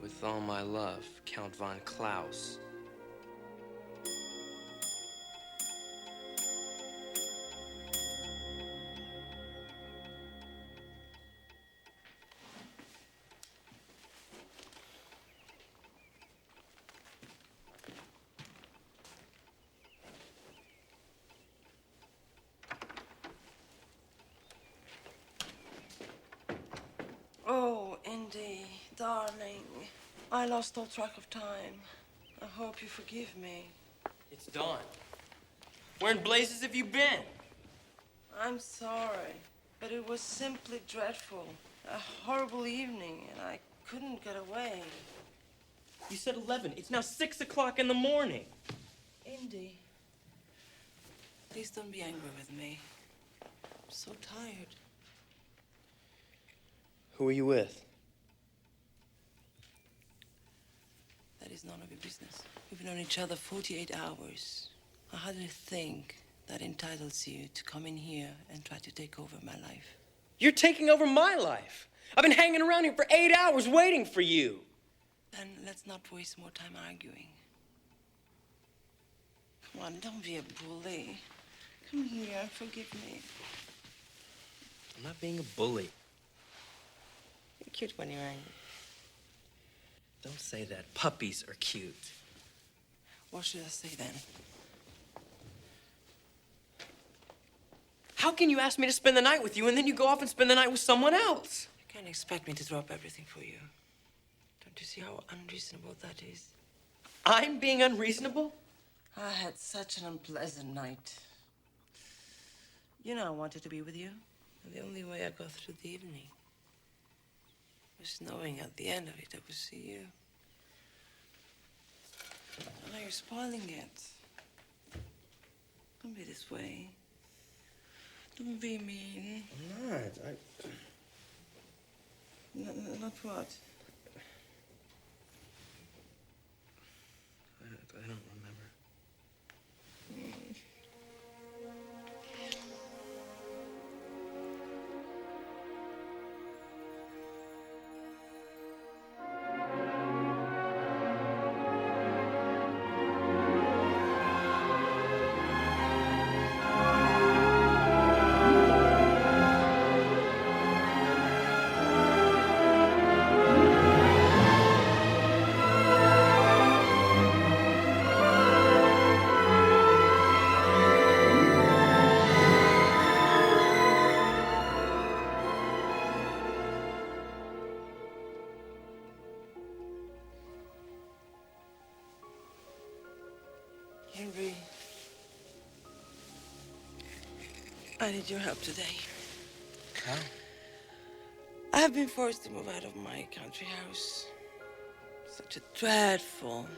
With all my love, Count von Klaus. Oh, Indy, darling. I lost all track of time. I hope you forgive me. It's dawn. Where in blazes have you been? I'm sorry, but it was simply dreadful. A horrible evening, and I couldn't get away. You said 11. It's now 6 o'clock in the morning. Indy, please don't be angry with me. I'm so tired. Who are you with? That is none of your business. We've known each other 48 hours. I hardly think that entitles you to come in here and try to take over my life. You're taking over my life. I've been hanging around here for 8 hours waiting for you. Then let's not waste more time arguing. Come on, don't be a bully. Come here, forgive me. I'm not being a bully. You're cute when you're angry. Don't say that. Puppies are cute. What should I say then? How can you ask me to spend the night with you and then you go off and spend the night with someone else? You can't expect me to drop everything for you. Don't you see how unreasonable that is? I'm being unreasonable? I had such an unpleasant night. You know I wanted to be with you. And the only way I got through the evening was knowing at the end of it I would see you. Now you're spoiling it. Don't be this way. Don't be mean. I'm not. Not what? I don't remember. Henry, I need your help today. How? I have been forced to move out of my country house. Such a dreadful,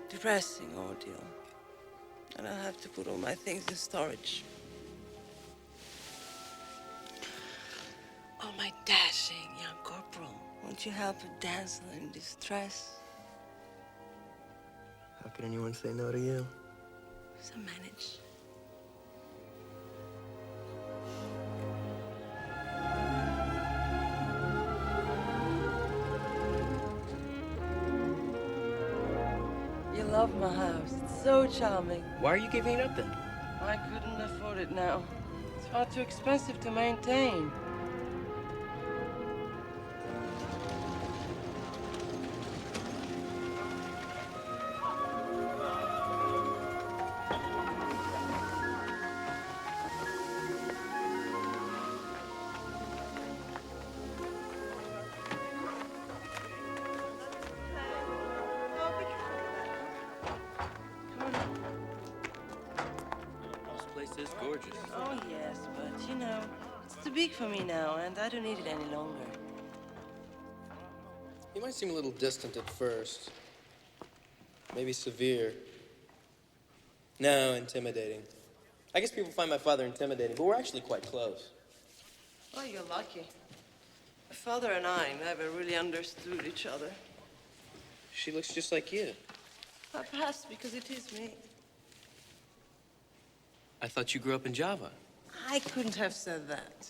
depressing ordeal. And I'll have to put all my things in storage. Oh, my dashing young corporal, won't you help a damsel in distress? How could anyone say no to you? So manage. You love my house. It's so charming. Why are you giving it up then? I couldn't afford it now. It's far too expensive to maintain. This is gorgeous. Oh, yes, but, you know, it's too big for me now, and I don't need it any longer. You might seem a little distant at first. Maybe severe. No, intimidating. I guess people find my father intimidating, but we're actually quite close. Oh, you're lucky. My father and I never really understood each other. She looks just like you. Perhaps because it is me. I thought you grew up in Java. I couldn't have said that.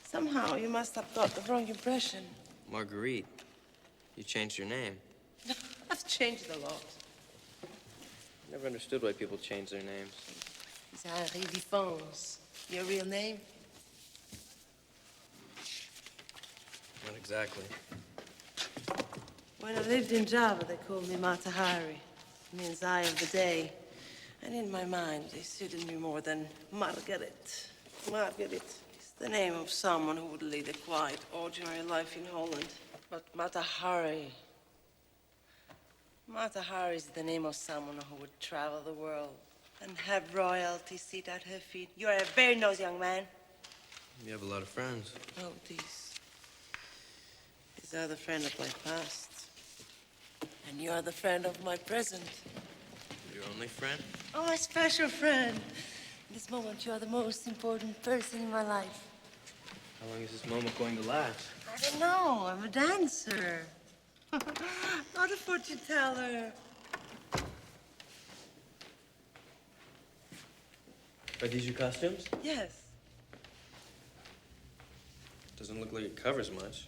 Somehow you must have got the wrong impression. Marguerite, you changed your name. I've changed a lot. Never understood why people change their names. It's Henri Defense. Your real name? Not exactly. When I lived in Java, they called me Mata Havi. It means eye of the day. And in my mind, they suited me more than Margaret. Margaret is the name of someone who would lead a quiet, ordinary life in Holland. But Mata Havi. Mata Havi is the name of someone who would travel the world and have royalty sit at her feet. You are a very nice young man. You have a lot of friends. Oh, this These are the friend of my past. And you are the friend of my present. Your only friend? Oh, my special friend. In this moment, you are the most important person in my life. How long is this moment going to last? I don't know. I'm a dancer. Not a fortune teller. Are these your costumes? Yes. Doesn't look like it covers much.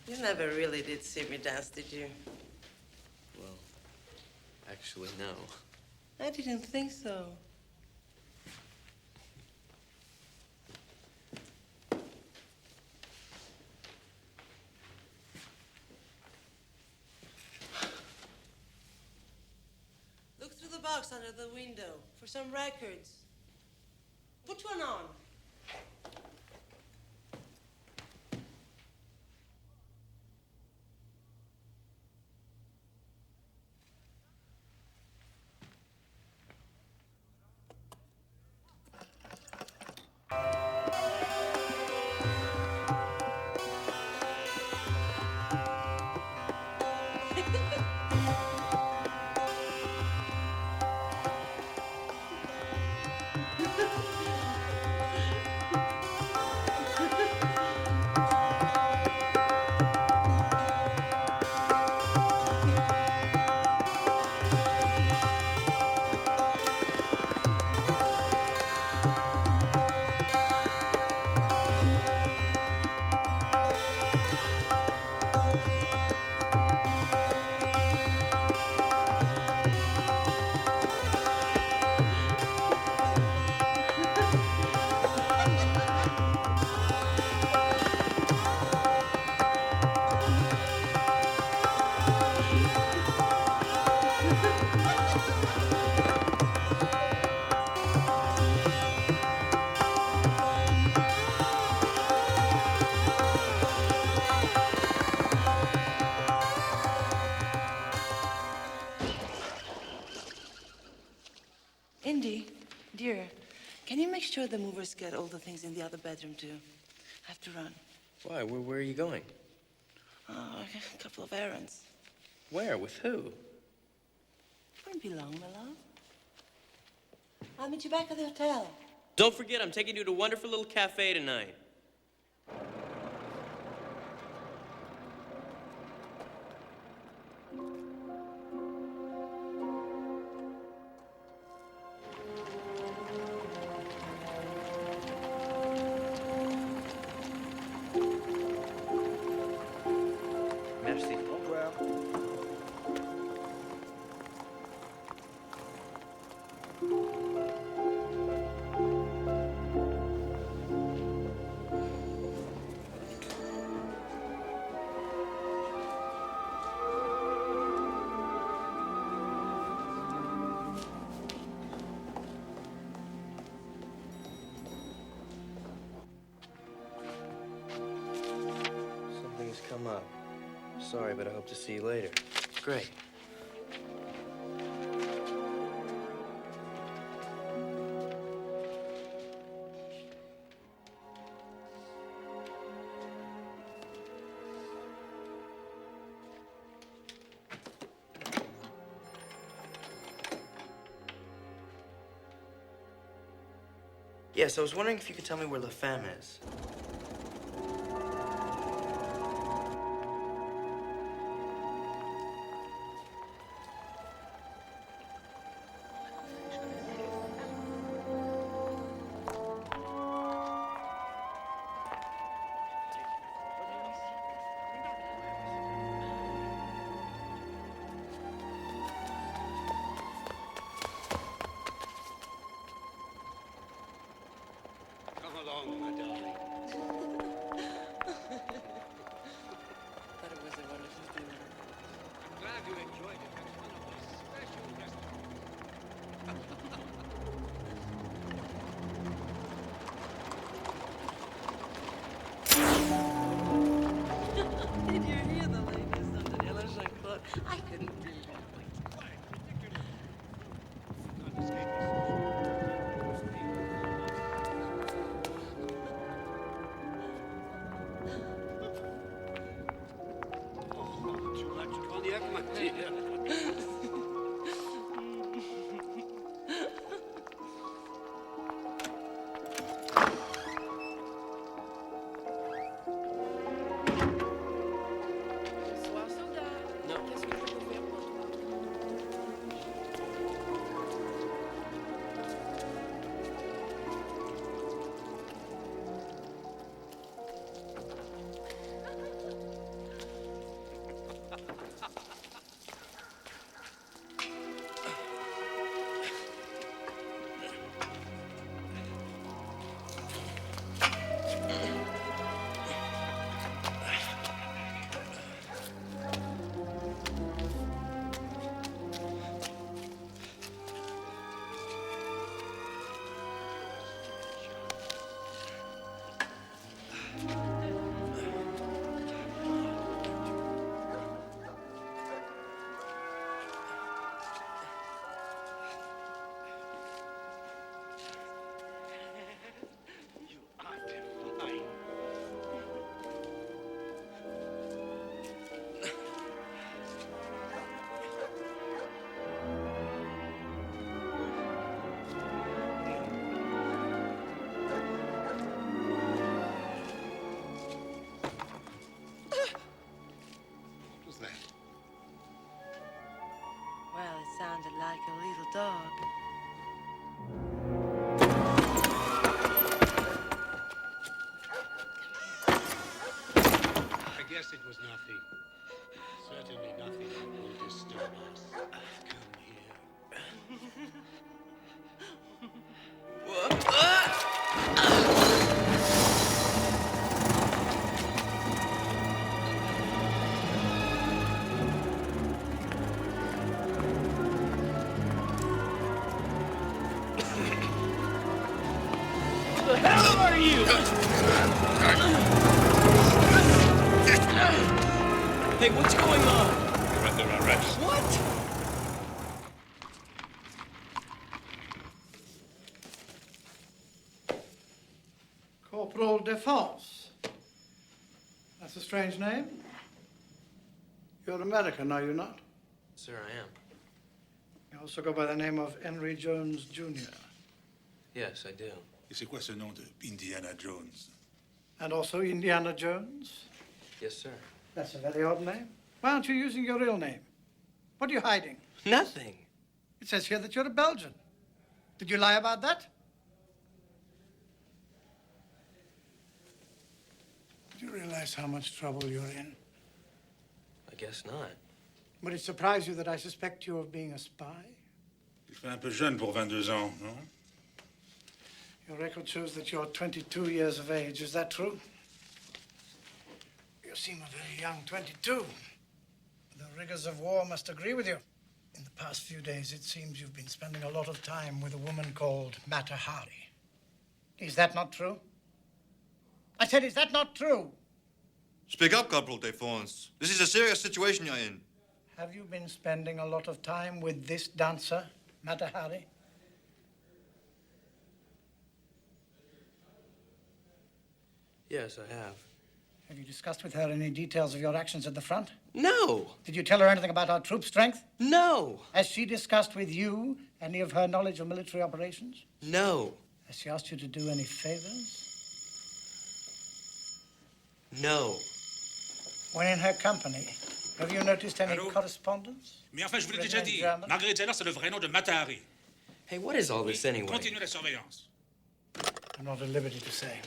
You never really did see me dance, did you? Well, actually, no. I didn't think so. Look through the box under the window for some records. Put one on. Indy, dear, can you make sure the movers get all the things in the other bedroom, too? I have to run. Why? Where are you going? Oh, a couple of errands. Where? With who? Won't be long, my love. I'll meet you back at the hotel. Don't forget, I'm taking you to a wonderful little cafe tonight. Merci. Something's come up. Sorry, but I hope to see you later. Great. Yes, I was wondering if you could tell me where La Femme is. Come along, my darling. dog. I guess it was nothing. Certainly nothing that will disturb us. Come here. The hell are you? Hey, what's going on? You're under arrest. What? Corporal Defense. That's a strange name. You're American, are you not? Sir, I am. You also go by the name of Henry Jones, Jr. Yes, I do. Et c'est quoi ce nom de Indiana Jones? And also Indiana Jones. Yes, sir. That's a very odd name. Why aren't you using your real name? What are you hiding? Nothing. It says here that you're a Belgian. Did you lie about that? Do you realize how much trouble you're in? I guess not. Would it surprise you that I suspect you of being a spy? Il fait un peu jeune pour 22 ans, non? Your record shows that you're 22 years of age. Is that true? You seem a very young 22. The rigors of war must agree with you. In the past few days, it seems you've been spending a lot of time with a woman called Mata Havi. Is that not true? I said, is that not true? Speak up, Corporal Defense. This is a serious situation you're in. Have you been spending a lot of time with this dancer, Mata Havi? Yes, I have. Have you discussed with her any details of your actions at the front? No. Did you tell her anything about our troop strength? No. Has she discussed with you any of her knowledge of military operations? No. Has she asked you to do any favors? No. When in her company, have you noticed any correspondence? Mais enfin, je vous l'ai Written déjà in dit. German? Marguerite Zeller, c'est le vrai nom de Mata Havi. Hey, what is all this anyway? Continuez la surveillance. I'm not at liberty to say.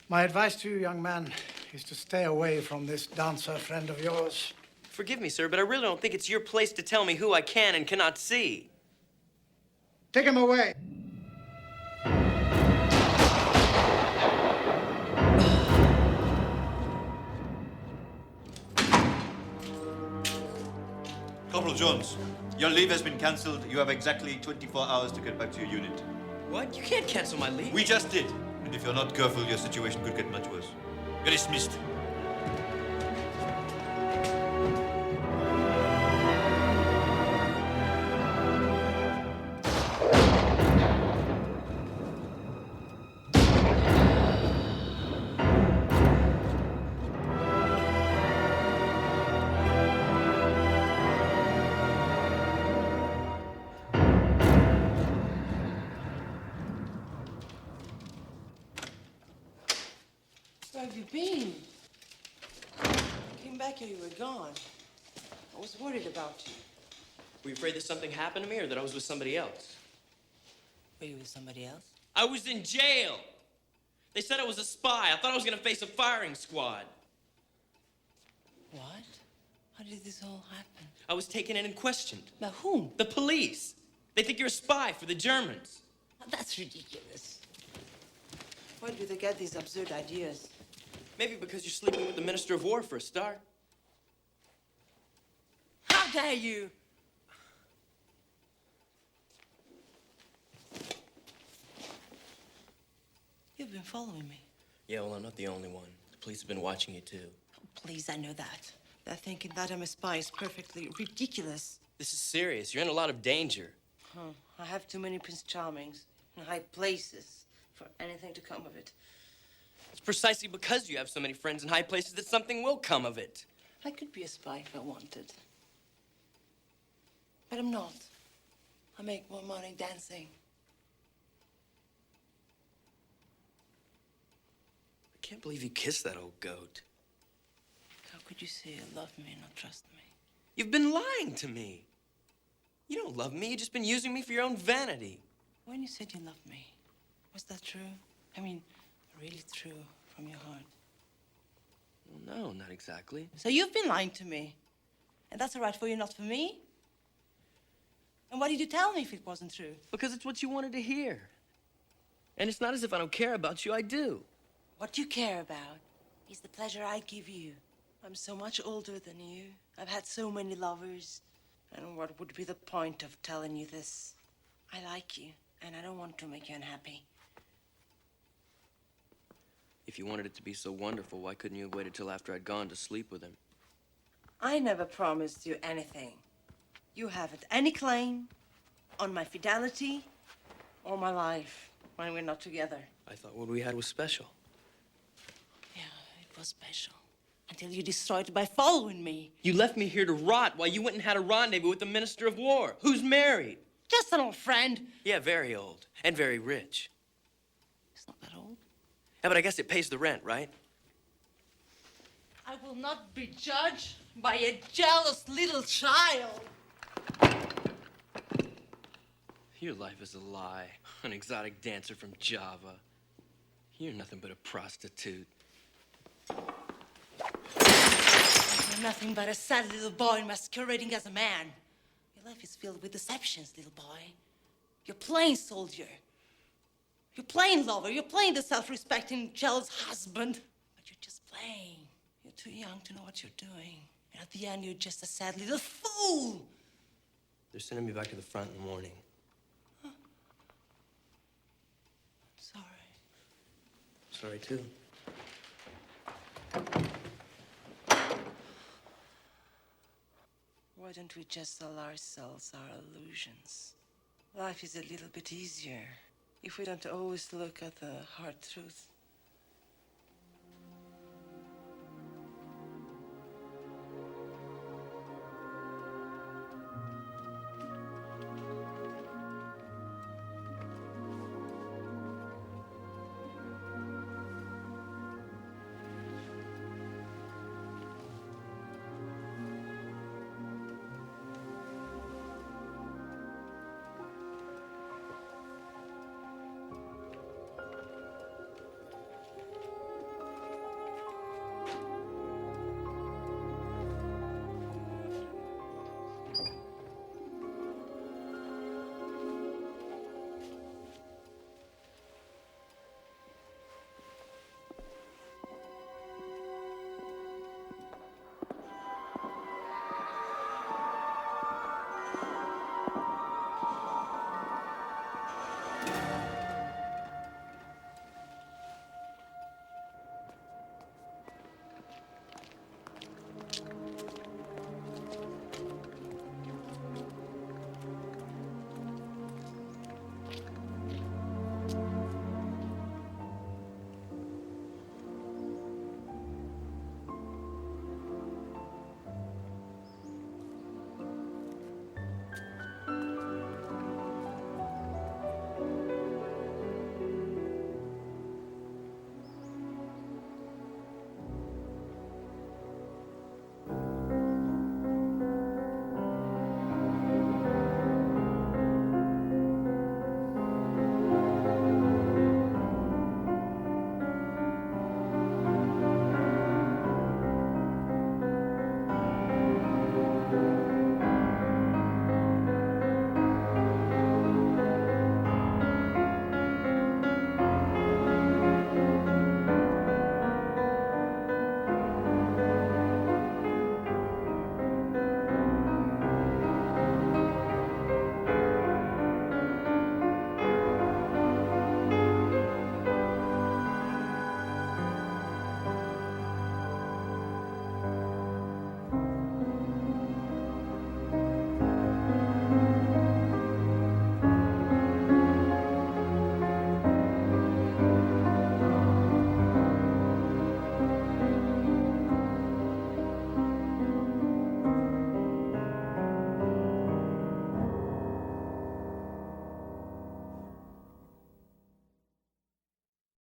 My advice to you, young man, is to stay away from this dancer friend of yours. Forgive me, sir, but I really don't think it's your place to tell me who I can and cannot see. Take him away. Corporal Jones, your leave has been cancelled. You have exactly 24 hours to get back to your unit. What? You can't cancel my leave. We just did. And if you're not careful, your situation could get much worse. You're dismissed. Where have you been? I came back here, you were gone. I was worried about you. Were you afraid that something happened to me or that I was with somebody else? Were you with somebody else? I was in jail. They said I was a spy. I thought I was going to face a firing squad. What? How did this all happen? I was taken in and questioned. By whom? The police. They think you're a spy for the Germans. That's ridiculous. Where do they get these absurd ideas? Maybe because you're sleeping with the Minister of War for a start. How dare you! You've been following me. Yeah, well, I'm not the only one. The police have been watching you, too. Please, I know that. They're thinking that I'm a spy is perfectly ridiculous. This is serious. You're in a lot of danger. Huh. I have too many Prince Charmings in high places for anything to come of it. It's precisely because you have so many friends in high places that something will come of it. I could be a spy if I wanted. But I'm not. I make more money dancing. I can't believe you kissed that old goat. How could you say you love me and not trust me? You've been lying to me. You don't love me. You've just been using me for your own vanity. When you said you loved me, was that true? I mean, really true from your heart? Well, no, not exactly. So you've been lying to me. And that's all right for you, not for me? And why did you tell me if it wasn't true? Because it's what you wanted to hear. And it's not as if I don't care about you. I do. What you care about is the pleasure I give you. I'm so much older than you. I've had so many lovers. And what would be the point of telling you this? I like you, and I don't want to make you unhappy. If you wanted it to be so wonderful, why couldn't you have waited till after I'd gone to sleep with him? I never promised you anything. You haven't any claim on my fidelity or my life when we're not together. I thought what we had was special. Yeah, it was special. Until you destroyed it by following me. You left me here to rot while you went and had a rendezvous with the Minister of War, who's married. Just an old friend. Yeah, very old and very rich. He's not that old. Yeah, but I guess it pays the rent, right? I will not be judged by a jealous little child. Your life is a lie. An exotic dancer from Java. You're nothing but a prostitute. You're nothing but a sad little boy masquerading as a man. Your life is filled with deceptions, little boy. You're playing soldier. You're playing lover. You're playing the self-respecting, jealous husband. But you're just playing. You're too young to know what you're doing. And at the end, you're just a sad little fool. They're sending me back to the front in the morning. Huh. I'm sorry. Sorry, too. Why don't we just sell ourselves our illusions? Life is a little bit easier if we don't always look at the hard truth.